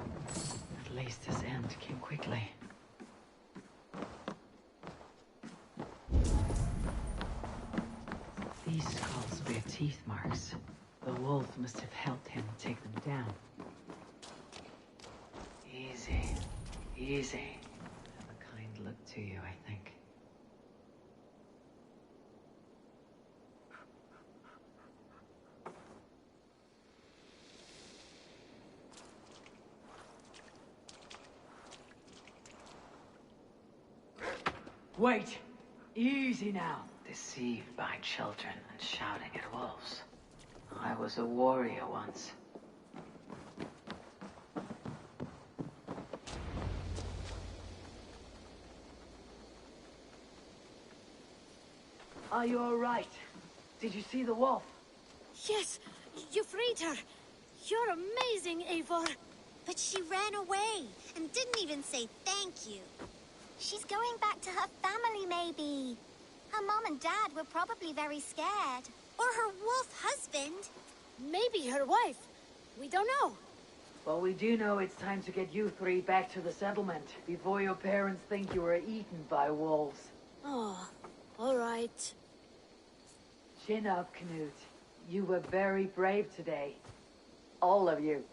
At least this end came quickly. These skulls bear teeth marks. The wolf must have helped him take them down. Easy. Easy. Have a kind look to you, I think. Wait! Easy now. Deceived by children and shouting at wolves. I was a warrior once. Are you all right? Did you see the wolf? Yes, you freed her. You're amazing, Eivor. But she ran away, and didn't even say thank you. She's going back to her family, maybe. Her mom and dad were probably very scared. Or her wolf husband. Maybe her wife. We don't know. Well, we do know it's time to get you three back to the settlement before your parents think you were eaten by wolves. Oh, all right. Chin up, Knut. You were very brave today. All of you.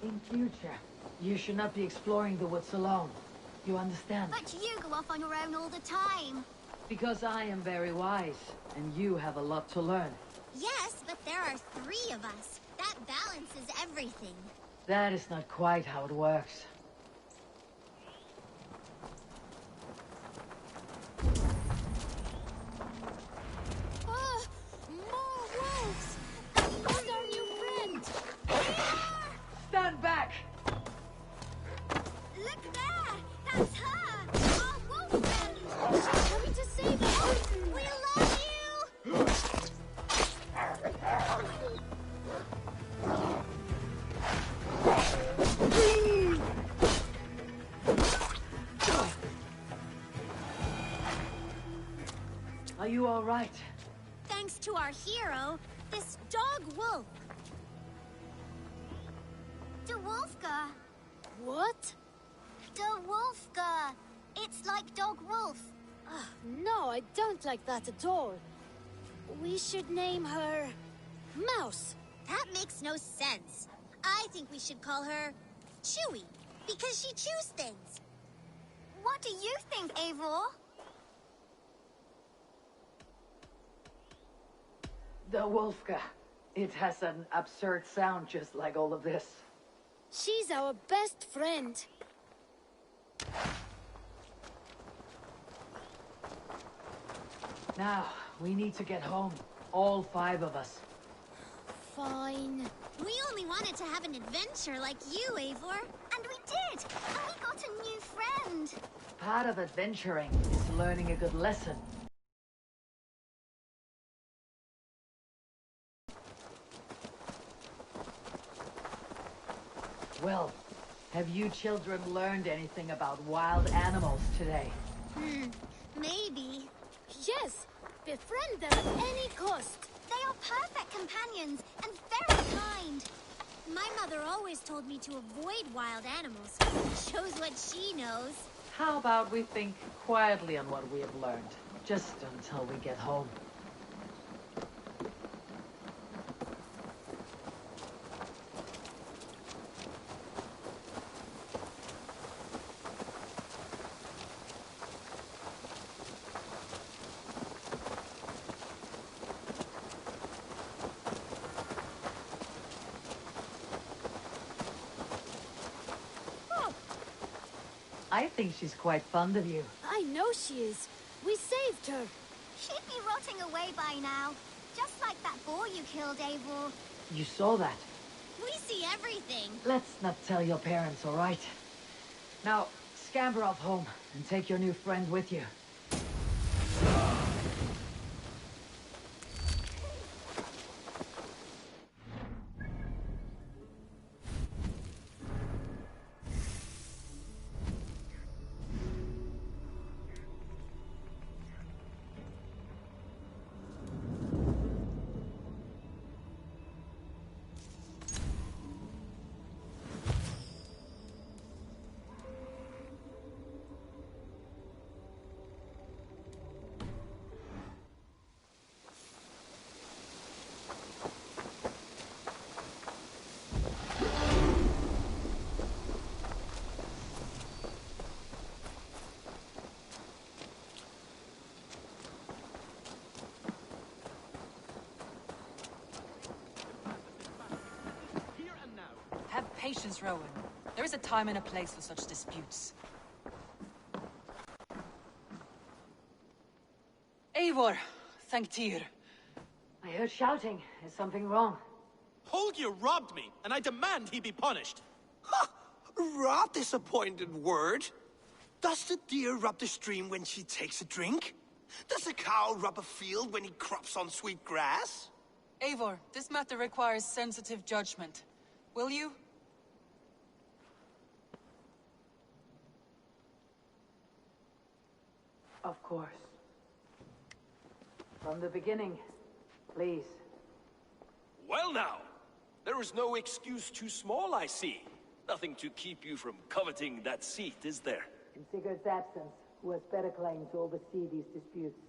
In future, you should not be exploring the woods alone. You understand? But you go off on your own all the time. Because I am very wise, and you have a lot to learn. Yes, but there are 3 of us. That balances everything. That is not quite how it works. Oh, more wolves! And our new friend! Stand back! Look there! That's her! Our wolf friend! She's coming to save us! We love you! Are you all right? Thanks to our hero, this dog wolf. De Wolfka. What? De Wolfka. It's like dog wolf. No, I don't like that at all. We should name her... Mouse. That makes no sense. I think we should call her Chewy, because she chews things. What do you think, Eivor? The Wolfka. It has an absurd sound just like all of this. She's our best friend. Now, we need to get home. All 5 of us. Fine. We only wanted to have an adventure like you, Eivor. And we did! And we got a new friend! Part of adventuring is learning a good lesson. Well, have you children learned anything about wild animals today? Maybe. Yes! Befriend them at any cost! They are perfect companions and very kind. My mother always told me to avoid wild animals. Shows what she knows. How about we think quietly on what we have learned, just until we get home? I think she's quite fond of you. I know she is. We saved her. She'd be rotting away by now. Just like that boar you killed, Eivor. You saw that. We see everything. Let's not tell your parents, all right? Now, scamper off home and take your new friend with you. Have patience, Rowan. There is a time and a place for such disputes. Eivor, thank Tyr. I heard shouting. Is something wrong? Holger robbed me, and I demand he be punished. Rot disappointed word. Does the deer rub the stream when she takes a drink? Does the cow rub a field when he crops on sweet grass? Eivor, this matter requires sensitive judgment. will you? Of course. From the beginning, please. Well now, there is no excuse too small, I see. Nothing to keep you from coveting that seat, is there? In Sigurd's absence, who has better claim to oversee these disputes?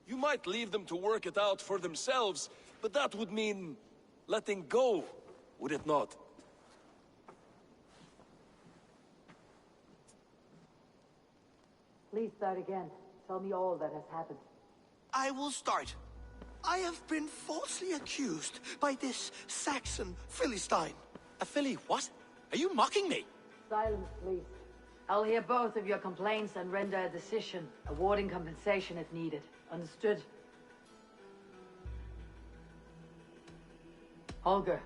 You might leave them to work it out for themselves, but that would mean letting go, would it not? Please start again. Tell me all that has happened. I will start. I have been falsely accused by this Saxon Philistine. A Philly what? Are you mocking me? Silence, please. I'll hear both of your complaints and render a decision, awarding compensation if needed. Understood? Holger,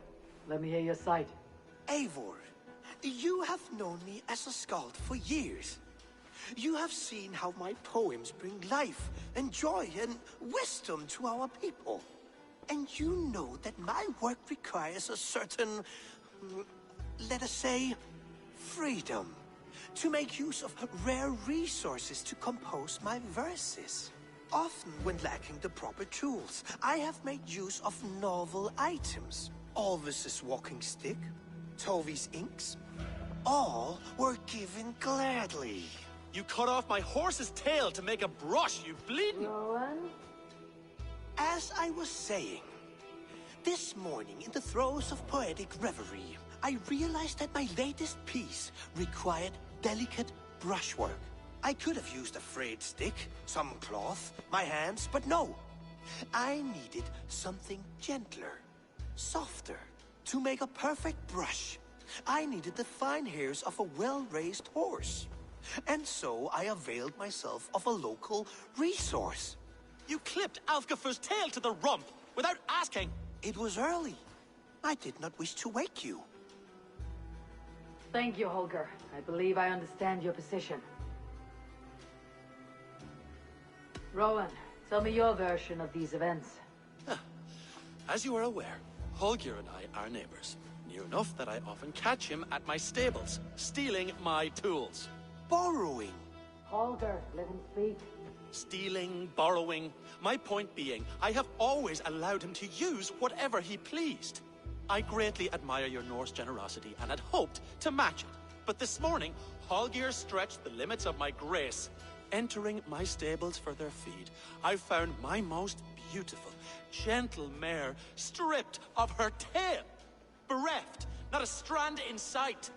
let me hear your side. Eivor, you have known me as a skald for years. You have seen how my poems bring life and joy and wisdom to our people. And you know that my work requires a certain, let us say, freedom. To make use of rare resources to compose my verses. Often when lacking the proper tools, I have made use of novel items. Alvis's walking stick, Tovi's inks, all were given gladly. You cut off my horse's tail to make a brush, you bleeding! Rowan? As I was saying, this morning in the throes of poetic reverie, I realized that my latest piece required delicate brushwork. I could have used a frayed stick, some cloth, my hands, but no. I needed something gentler, softer. To make a perfect brush, I needed the fine hairs of a well-raised horse. And so I availed myself of a local resource. You clipped Alfgafu's tail to the rump without asking. It was early. I did not wish to wake you. Thank you, Holger. I believe I understand your position. Rowan, tell me your version of these events. As you are aware, Holger and I are neighbors. Near enough that I often catch him at my stables, stealing my tools. Borrowing. Holger, let him speak. Stealing, borrowing. My point being, I have always allowed him to use whatever he pleased. I greatly admire your Norse generosity and had hoped to match it. But this morning, Holger stretched the limits of my grace. Entering my stables for their feed, I found my most beautiful, gentle mare stripped of her tail. Bereft, not a strand in sight.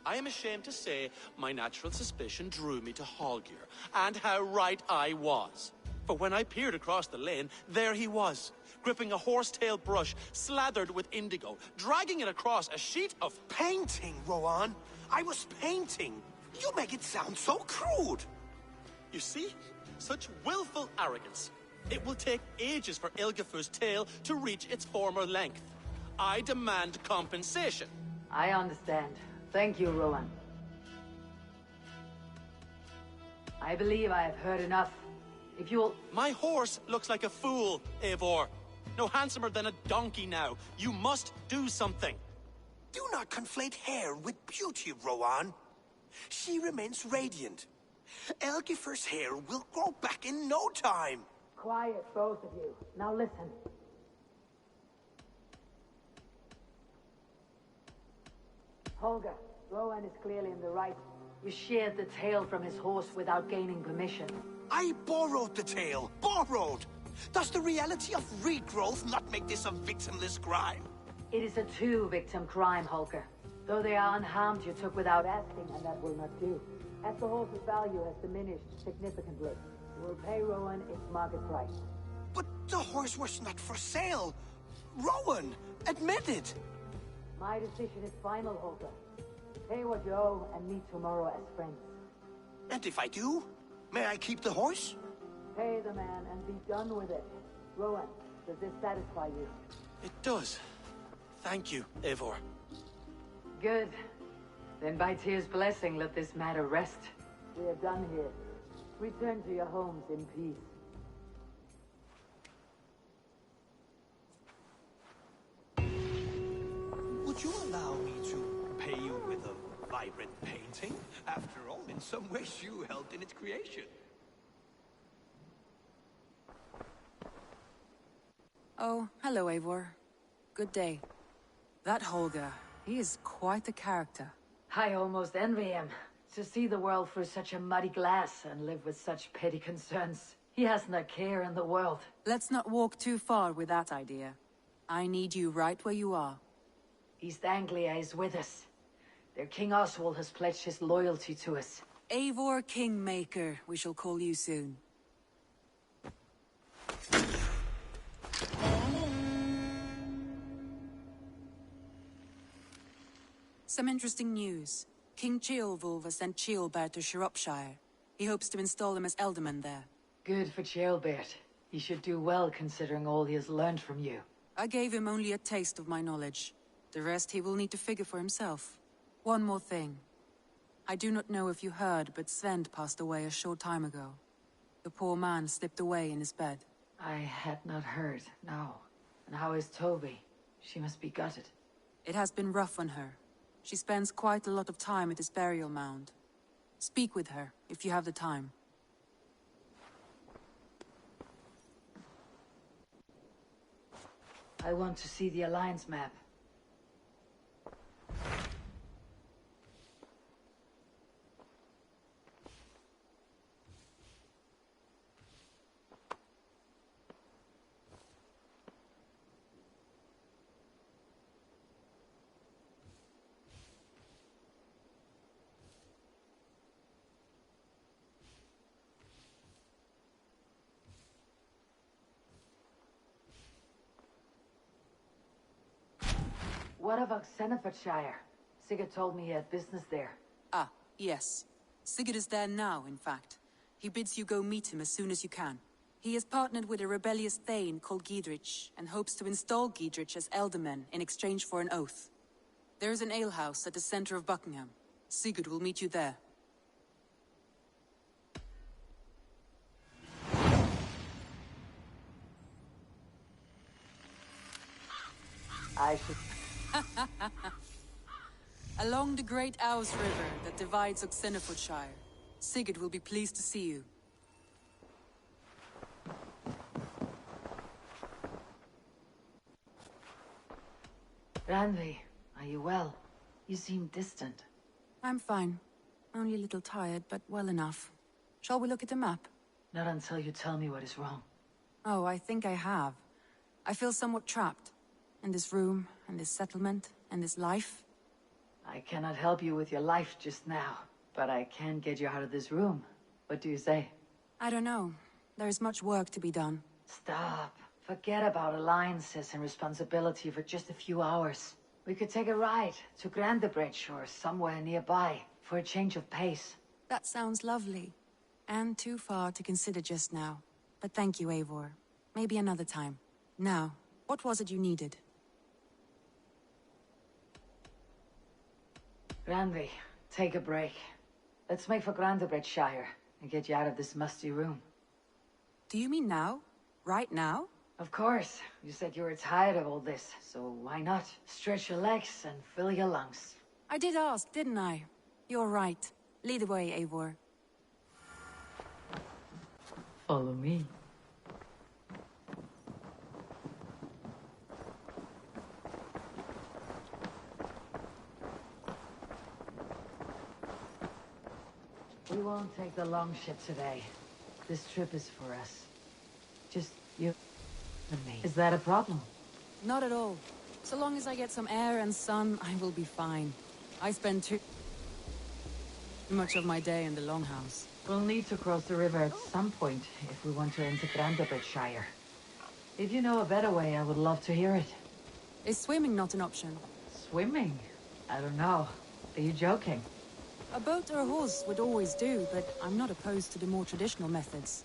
I am ashamed to say my natural suspicion drew me to Holger, and how right I was. For when I peered across the lane, there he was, gripping a horsetail brush slathered with indigo, dragging it across a sheet of painting, Rowan. I was painting. You make it sound so crude. You see? Such willful arrogance. It will take ages for Ilgifu's tail to reach its former length. I demand compensation. I understand. Thank you, Rowan. I believe I have heard enough. If you'll... My horse looks like a fool, Eivor. No handsomer than a donkey now. You must do something. Do not conflate hair with beauty, Rowan. She remains radiant. Elgifer's hair will grow back in no time. Quiet, both of you. Now listen. Holger, Rowan is clearly in the right. You sheared the tail from his horse without gaining permission. I borrowed the tail. Borrowed! Does the reality of regrowth not make this a victimless crime? It is a two-victim crime, Holger. Though they are unharmed, you took without asking, and that will not do. As the horse's value has diminished significantly, you will pay Rowan its market price. But the horse was not for sale. Rowan, admit it. My decision is final, Holger. Pay what you owe and meet tomorrow as friends. And if I do, may I keep the horse? Pay the man and be done with it. Rowan, does this satisfy you? It does. Thank you, Eivor. Good. Then by Tyr's blessing, let this matter rest. We are done here. Return to your homes in peace. Would you allow me to pay you with a vibrant painting? After all, in some ways you helped in its creation. Oh, hello, Eivor. Good day. That Holger, he is quite the character. I almost envy him. To see the world through such a muddy glass and live with such petty concerns. He hasn't a care in the world. Let's not walk too far with that idea. I need you right where you are. East Anglia is with us. Their King Oswald has pledged his loyalty to us. Eivor Kingmaker, we shall call you soon. Some interesting news. King Ceolwulf has sent Ceolbert to Shropshire. He hopes to install him as Ealdorman there. Good for Ceolbert. He should do well considering all he has learned from you. I gave him only a taste of my knowledge. The rest he will need to figure for himself. One more thing. I do not know if you heard, but Sven passed away a short time ago. The poor man slipped away in his bed. I had not heard, no. And how is Toby? She must be gutted. It has been rough on her. She spends quite a lot of time at his burial mound. Speak with her, if you have the time. I want to see the Alliance map. What about Sythe530's? Sigurd told me he had business there. Ah, yes. Sigurd is there now, in fact. He bids you go meet him as soon as you can. He has partnered with a rebellious Thane called Giedrich, and hopes to install Giedrich as Ealdorman in exchange for an oath. There is an alehouse at the center of Buckingham. Sigurd will meet you there. I should... Along the great Ouse River that divides Oxenfordshire, Sigurd will be pleased to see you. Randvi, are you well? You seem distant. I'm fine. Only a little tired, but well enough. Shall we look at the map? Not until you tell me what is wrong. Oh, I think I have. I feel somewhat trapped. In this room, and this settlement, and this life. I cannot help you with your life just now, but I can get you out of this room. What do you say? I don't know. There is much work to be done. Stop. Forget about alliances and responsibility for just a few hours. We could take a ride to Grandebridge or somewhere nearby for a change of pace. That sounds lovely. And too far to consider just now. But thank you, Eivor. Maybe another time. Now, what was it you needed? Randvi, take a break. Let's make for Grandebridgeshire and get you out of this musty room. Do you mean now? Right now? Of course. You said you were tired of all this, so why not? Stretch your legs and fill your lungs. I did ask, didn't I? You're right. Lead the way, Eivor. Follow me. We won't take the long ship today. This trip is for us. Just you and me. Is that a problem? Not at all. So long as I get some air and sun, I will be fine. I spend too much of my day in the Longhouse. We'll need to cross the river at some point if we want to enter Grandebridgeshire. If you know a better way, I would love to hear it. Is swimming not an option? Swimming? I don't know. Are you joking? A boat or a horse would always do, but I'm not opposed to the more traditional methods.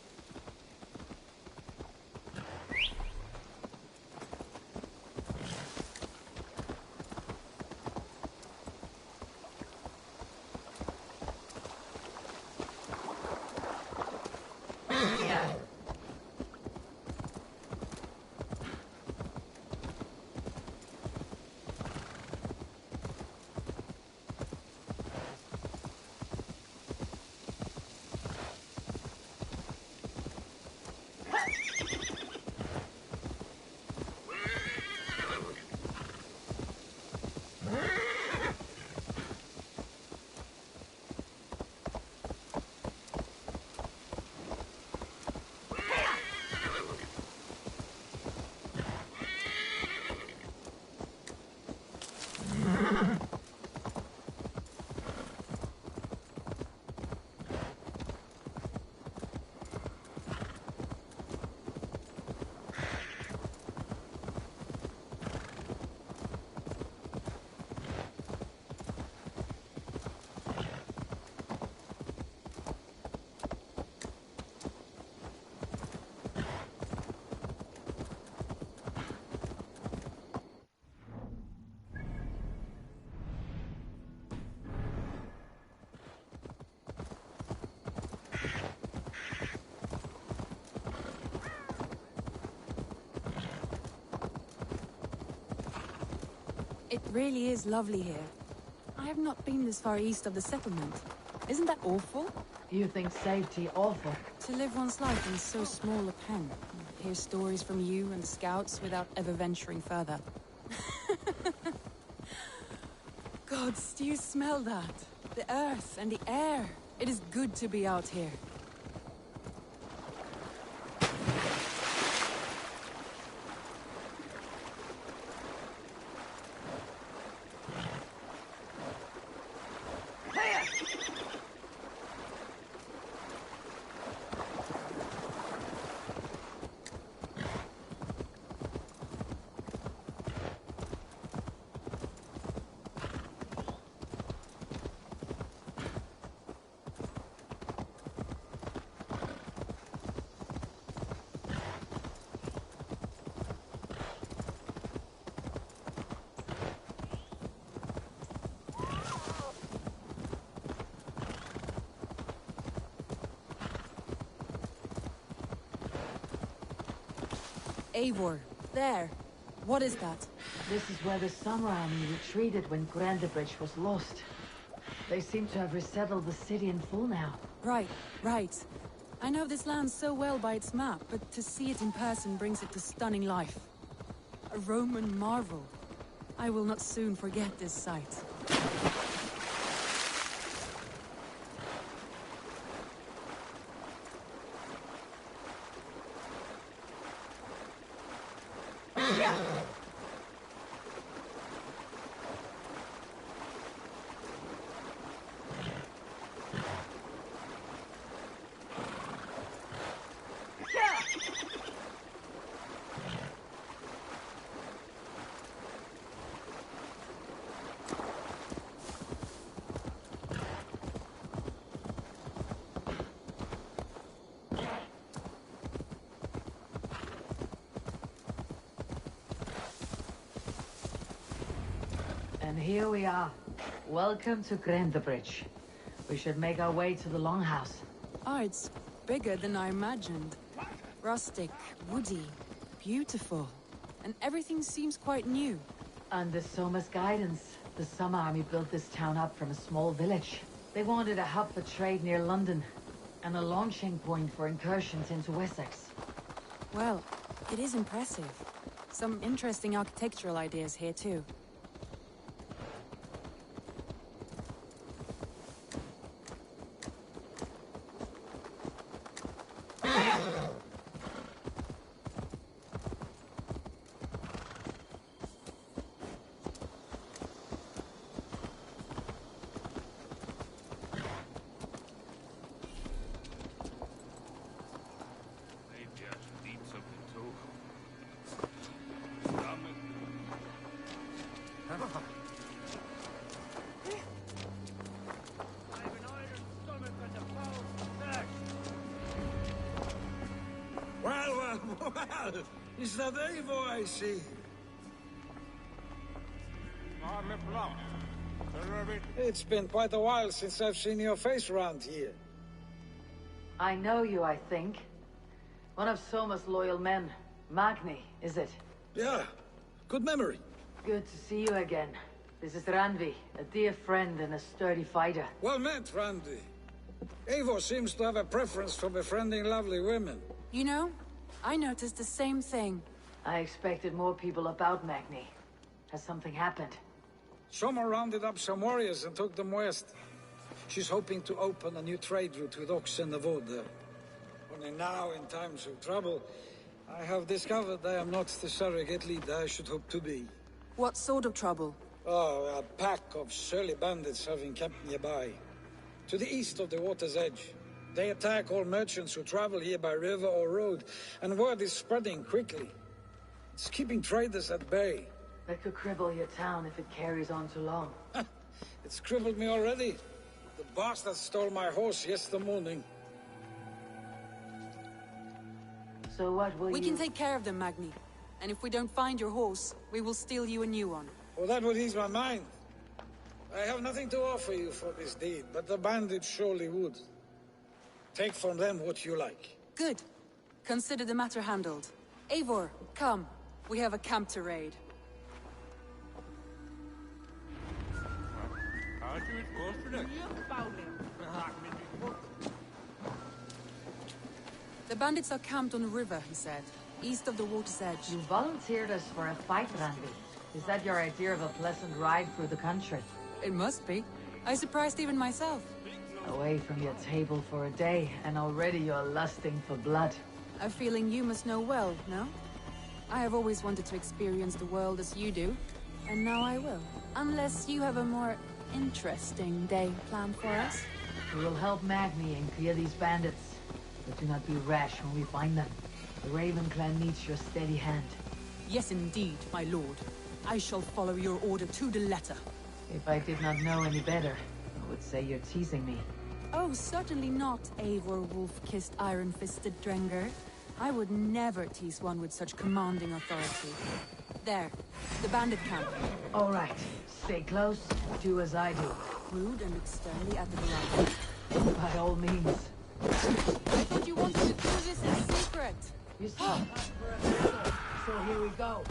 It really is lovely here. I have not been this far east of the settlement. Isn't that awful? You think safety awful? To live one's life in so small a pen. Hear stories from you and the scouts without ever venturing further. Gods, do you smell that? The earth and the air. It is good to be out here. Eivor, there. What is that? This is where the Summer Army retreated when Grandebridge was lost. They seem to have resettled the city in full now. Right. I know this land so well by its map, but to see it in person brings it to stunning life. A Roman marvel. I will not soon forget this sight. And here we are. Welcome to Grandebridge. We should make our way to the Longhouse. Oh, it's bigger than I imagined. Rustic, woody, beautiful. And everything seems quite new. Under Soma's guidance, the Summer Army built this town up from a small village. They wanted a hub for trade near London, and a launching point for incursions into Wessex. Well, it is impressive. Some interesting architectural ideas here too. Well, is that Eivor I see? It's been quite a while since I've seen your face around here. I know you, I think. One of Soma's loyal men. Magni, is it? Yeah, good memory. Good to see you again. This is Randvi, a dear friend and a sturdy fighter. Well met, Randvi. Eivor seems to have a preference for befriending lovely women. You know, I noticed the same thing. I expected more people about Magni. Has something happened? Soma rounded up some warriors and took them west. She's hoping to open a new trade route with Ox and the Wood there. Only now, in times of trouble, I have discovered I am not the surrogate leader I should hope to be. What sort of trouble? Oh, a pack of surly bandits have encamped nearby. To the east of the water's edge. They attack all merchants who travel here by river or road, and word is spreading quickly. It's keeping traders at bay. That could cripple your town if it carries on too long. It's crippled me already. The bastard stole my horse yesterday morning. So what will We can take care of them, Magni. And if we don't find your horse, we will steal you a new one. Well, that would ease my mind. I have nothing to offer you for this deed, but the bandits surely would. Take from them what you like. Good. Consider the matter handled. Eivor, come. We have a camp to raid. The bandits are camped on the river, he said, east of the water's edge. You volunteered us for a fight, Randy. Is that your idea of a pleasant ride through the country? It must be. I surprised even myself. Away from your table for a day, and already you're lusting for blood. A feeling you must know well, no? I have always wanted to experience the world as you do, and now I will. Unless you have a more interesting day planned for us. We will help Magni and clear these bandits. But do not be rash when we find them. The Raven clan needs your steady hand. Yes, indeed, my lord. I shall follow your order to the letter. If I did not know any better, I would say you're teasing me. Oh, certainly not, Eivor wolf-kissed iron-fisted Drenger. I would never tease one with such commanding authority. There, the bandit camp. All right, stay close and do as I do. Rude and look sternly at the horizon. By all means. I thought you wanted to do this in secret. You saw. So here we go.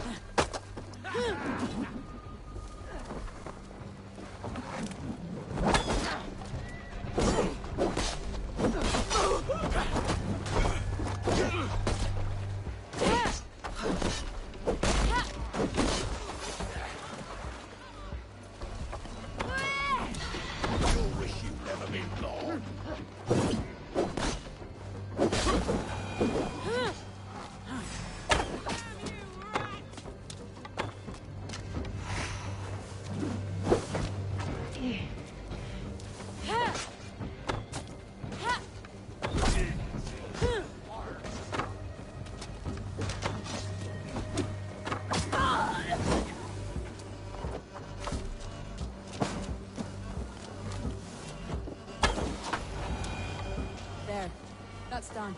That's done.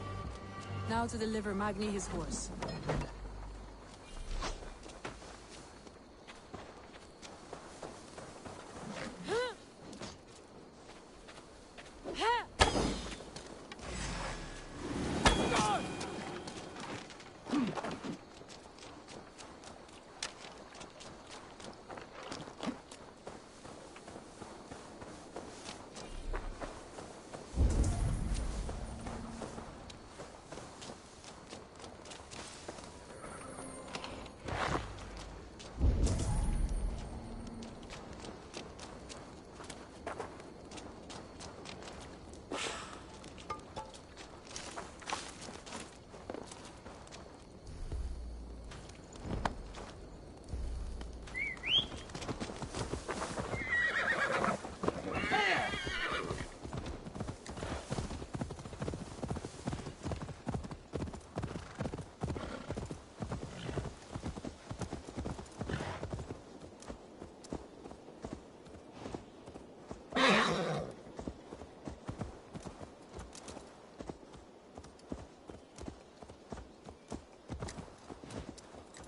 Now to deliver Magni his horse.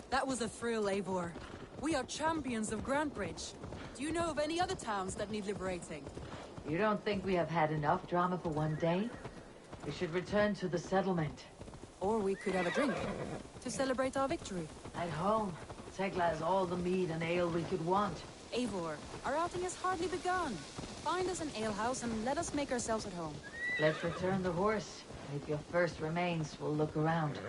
That was a thrill, Eivor. We are champions of Grantbridge. Do you know of any other towns that need liberating? You don't think we have had enough drama for one day? We should return to the settlement. Or we could have a drink, to celebrate our victory. At home, Tekla has all the mead and ale we could want. Eivor, our outing has hardly begun. Find us an alehouse and let us make ourselves at home. Let's return the horse. If your first remains, we'll look around.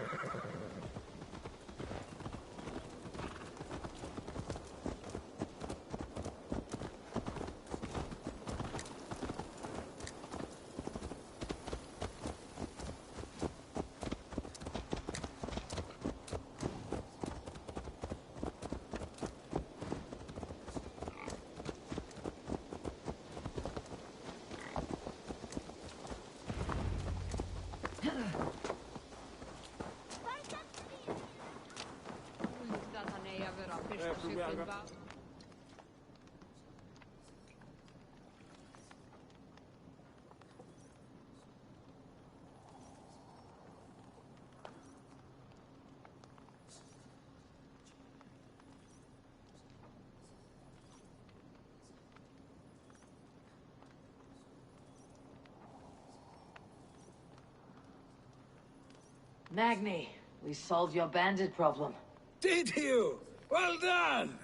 Magni, we solved your bandit problem. Did you? Well done!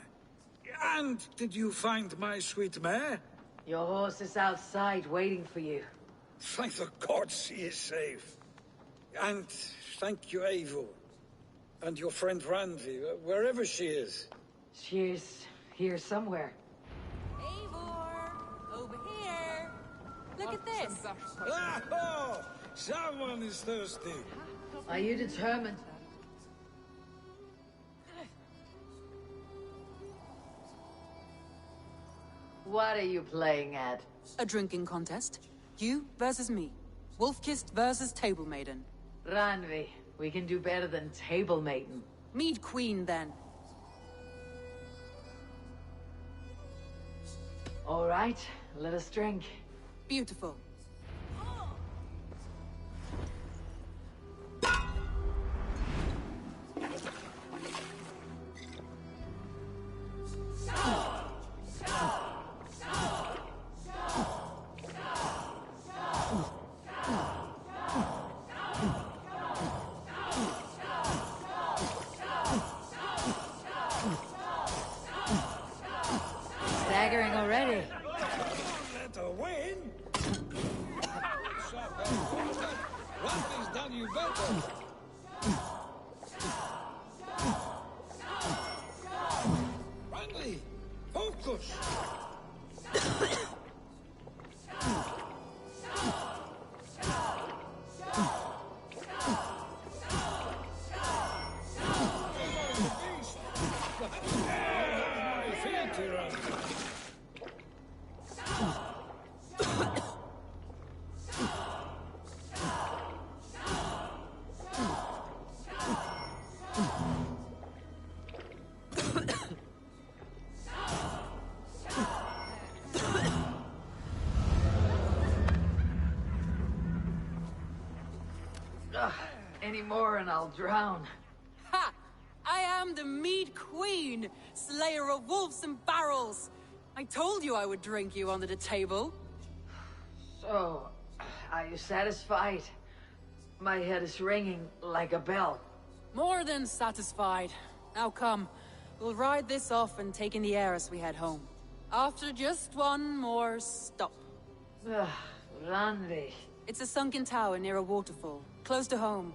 And did you find my sweet mare? Your horse is outside waiting for you. Thank the gods he is safe. And thank you, Eivor. And your friend Randvi, wherever she is. She's here somewhere. Eivor! Over here! Look at this! Oh! Someone is thirsty. Are you determined? What are you playing at? A drinking contest. You versus me. Wolf-kissed versus Table Maiden. Randvi, we can do better than Table Maiden. Mead Queen, then. All right, let us drink. Beautiful. Staggering already. Let her win. Randvi's done you better. Randvi, focus. Any more and I'll drown. Ha! I am the Mead Queen, slayer of wolves and barrels. I told you I would drink you under the table. So, are you satisfied? My head is ringing like a bell. More than satisfied. Now come, we'll ride this off and take in the air as we head home. After just one more stop. Randvi. It's a sunken tower near a waterfall, close to home.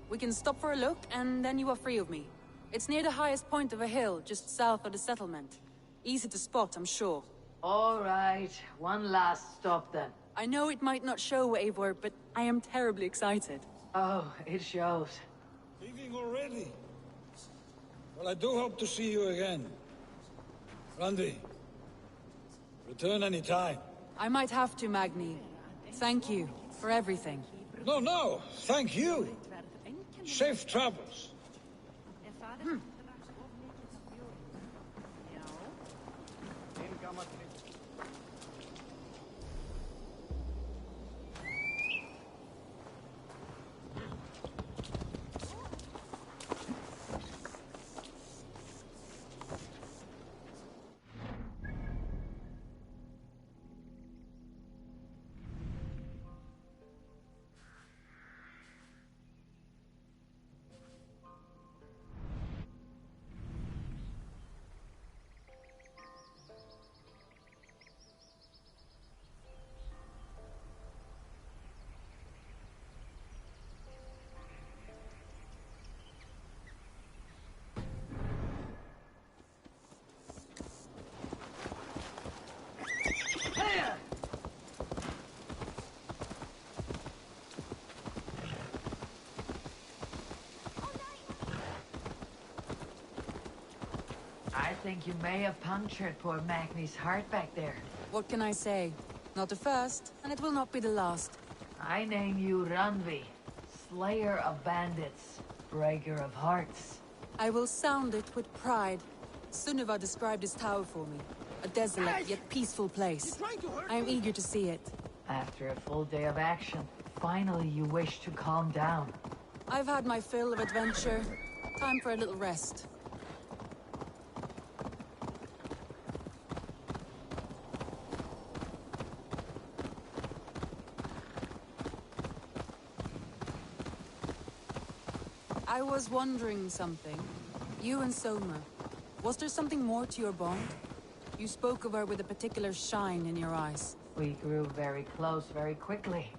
We can stop for a look, and then you are free of me. It's near the highest point of a hill, just south of the settlement. Easy to spot, I'm sure. All right, one last stop then. I know it might not show, Eivor, but I am terribly excited. Oh, it shows. Leaving already? Well, I do hope to see you again. Randvi, return any time. I might have to, Magni. Thank you for everything. No, thank you. Safe travels. I think you may have punctured poor Magni's heart back there. What can I say? Not the first, and it will not be the last. I name you Randvi, slayer of bandits, breaker of hearts. I will sound it with pride. Sunniva described this tower for me. A desolate yet peaceful place. I am eager to see it. After a full day of action, finally you wish to calm down. I've had my fill of adventure. Time for a little rest. I was wondering something. You and Soma. Was there something more to your bond? You spoke of her with a particular shine in your eyes. We grew very close very quickly.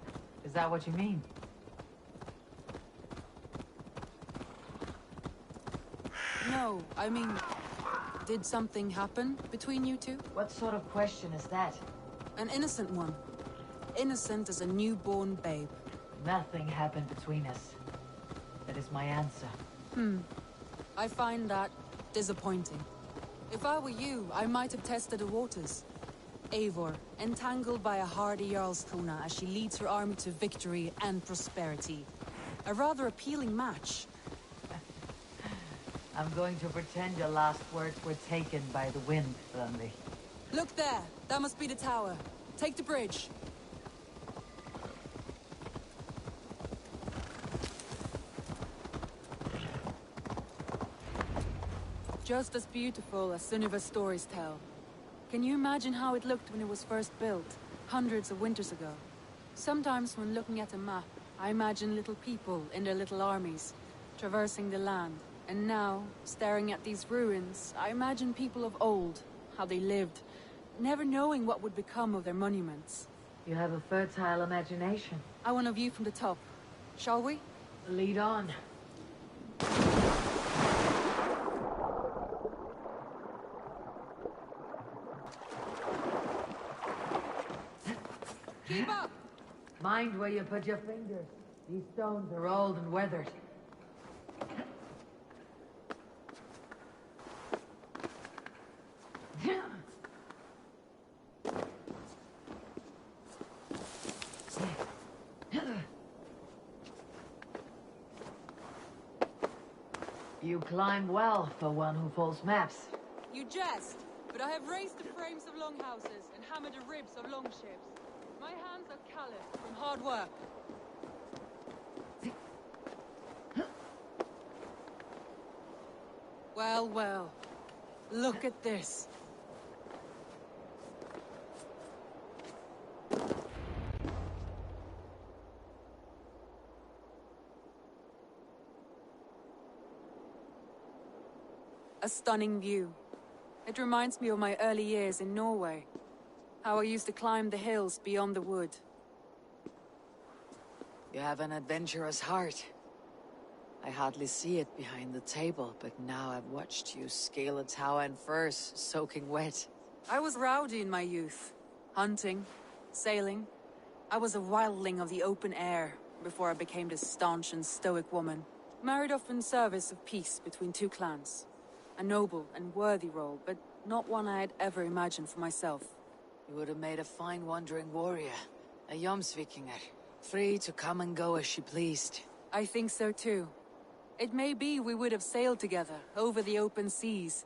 Is that what you mean? No, I mean... Did something happen between you two? What sort of question is that? An innocent one. Innocent as a newborn babe. Nothing happened between us. That is my answer. I find that disappointing. If I were you, I might have tested the waters. Eivor, entangled by a hardy Jarlskona as she leads her army to victory and prosperity. A rather appealing match. I'm going to pretend your last words were taken by the wind, Thundy. Look there! That must be the tower. Take the bridge. Just as beautiful as Sunniva's stories tell. Can you imagine how it looked when it was first built, hundreds of winters ago? Sometimes when looking at a map, I imagine little people in their little armies, traversing the land. And now, staring at these ruins, I imagine people of old, how they lived, never knowing what would become of their monuments. You have a fertile imagination. I want a view from the top. Shall we? Lead on. Keep up! Mind where you put your fingers. These stones are old and weathered. You climb well for one who folds maps. You jest, but I have raised the frames of longhouses and hammered the ribs of longships. My hands are calloused from hard work. Well, well. Look at this. A stunning view. It reminds me of my early years in Norway. How I used to climb the hills beyond the wood. You have an adventurous heart. I hardly see it behind the table, but now I've watched you scale a tower in furs, soaking wet. I was rowdy in my youth. Hunting, sailing. I was a wildling of the open air, before I became this staunch and stoic woman. Married off in service of peace between two clans. A noble and worthy role, but not one I had ever imagined for myself. You would have made a fine wandering warrior. A Jomsvikinger. Free to come and go as she pleased. I think so too. It may be we would have sailed together, over the open seas.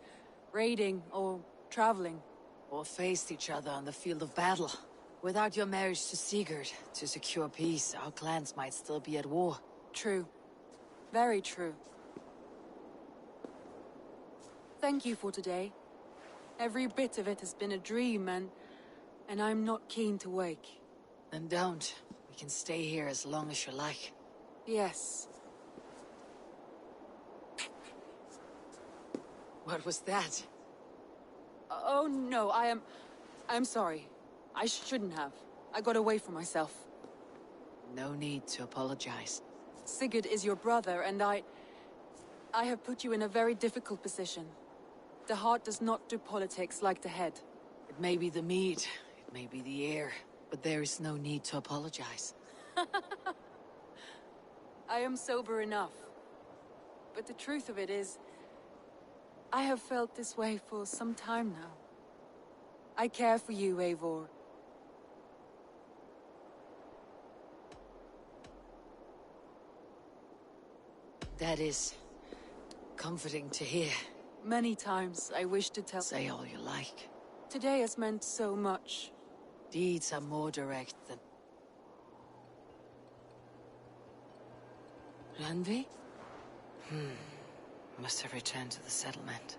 Raiding, or traveling. Or faced each other on the field of battle. Without your marriage to Sigurd, to secure peace, our clans might still be at war. True. Very true. Thank you for today. Every bit of it has been a dream, and I'm not keen to wake. Then don't. We can stay here as long as you like. Yes. What was that? Oh no, I'm sorry. I shouldn't have. I got away from myself. No need to apologize. Sigurd is your brother, and I have put you in a very difficult position. The heart does not do politics like the head. It may be the meat, it may be the air, but there is no need to apologize. I am sober enough. But the truth of it is, I have felt this way for some time now. I care for you, Eivor. That is comforting to hear. Many times I wish to tell... Say all you like. Today has meant so much. Deeds are more direct than... Randvi? Must have returned to the settlement.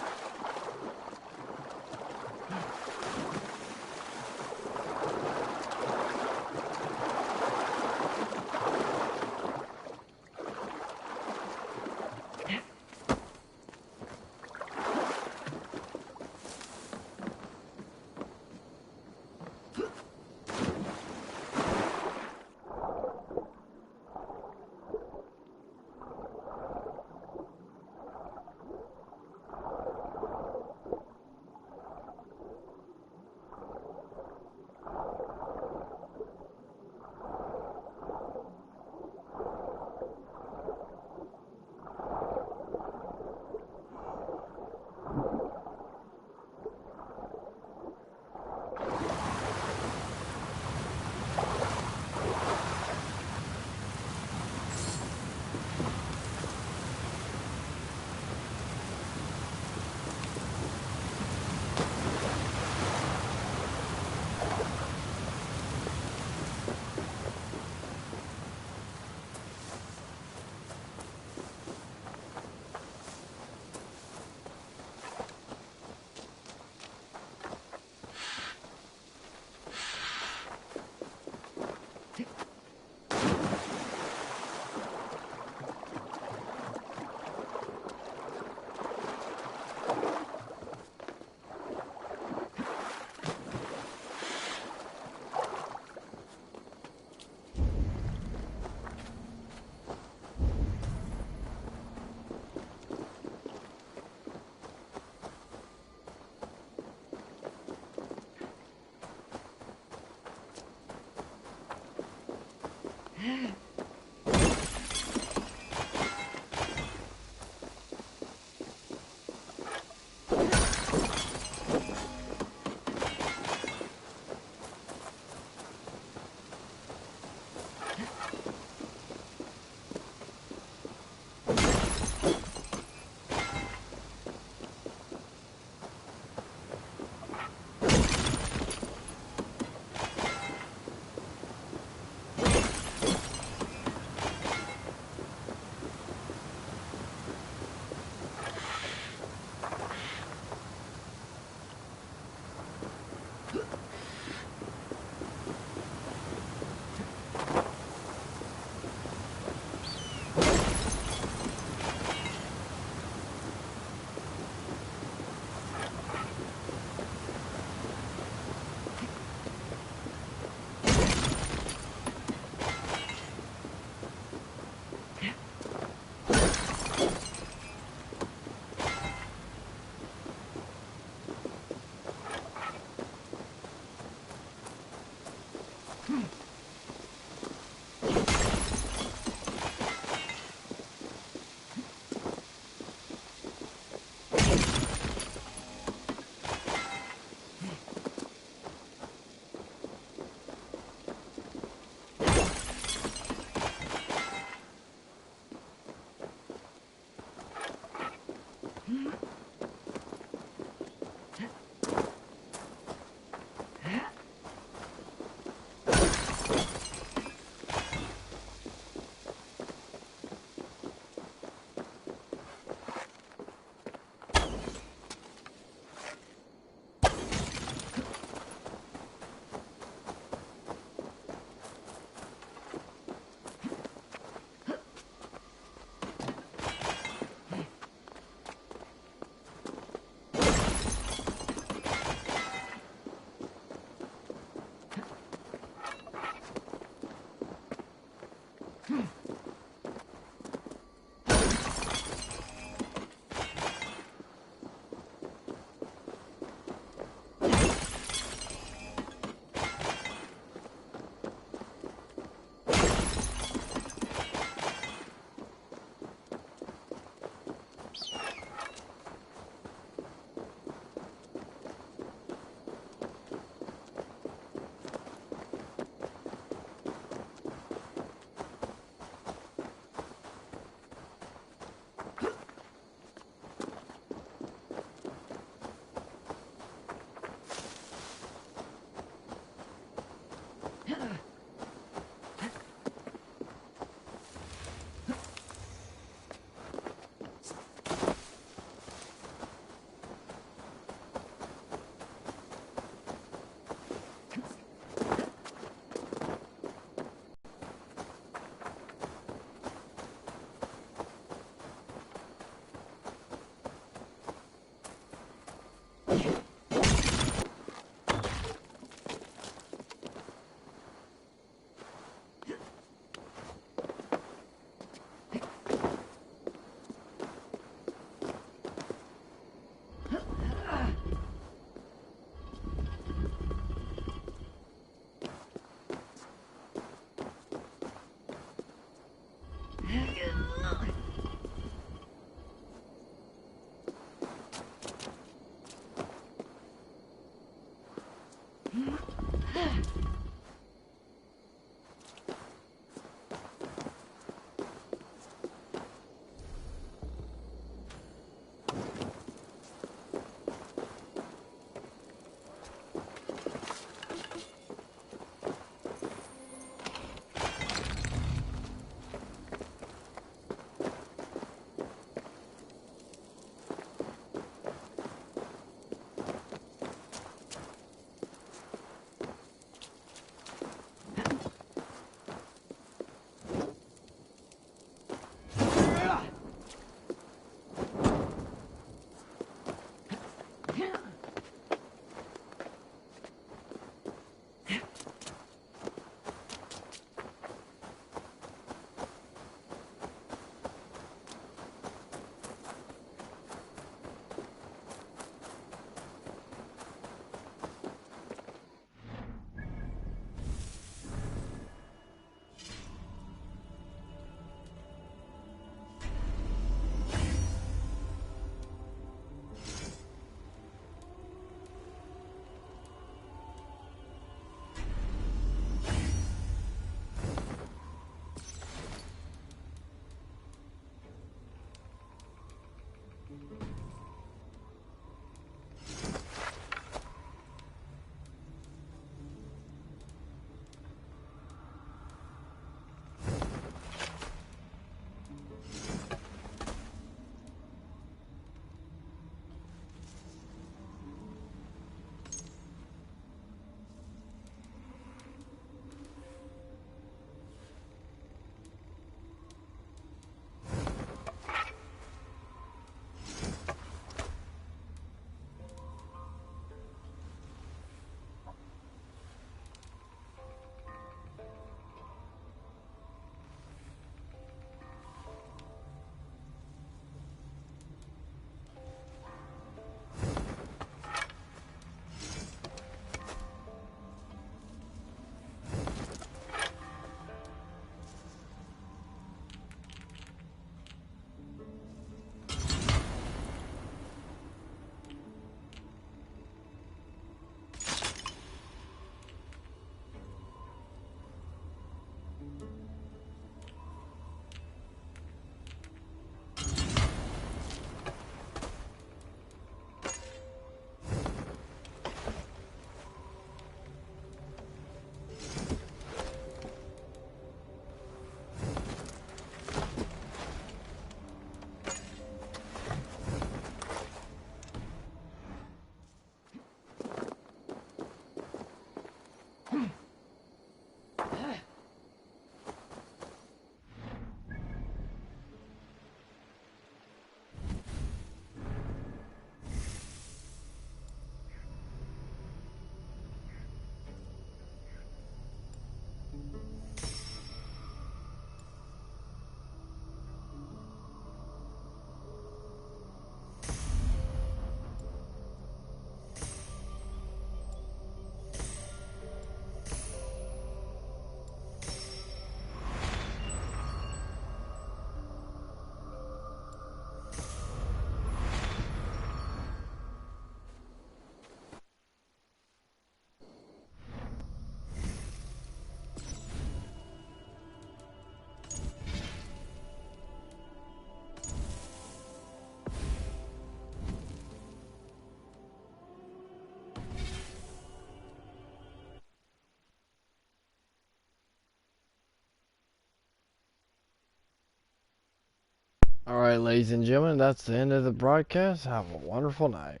Alright, ladies and gentlemen, that's the end of the broadcast. Have a wonderful night.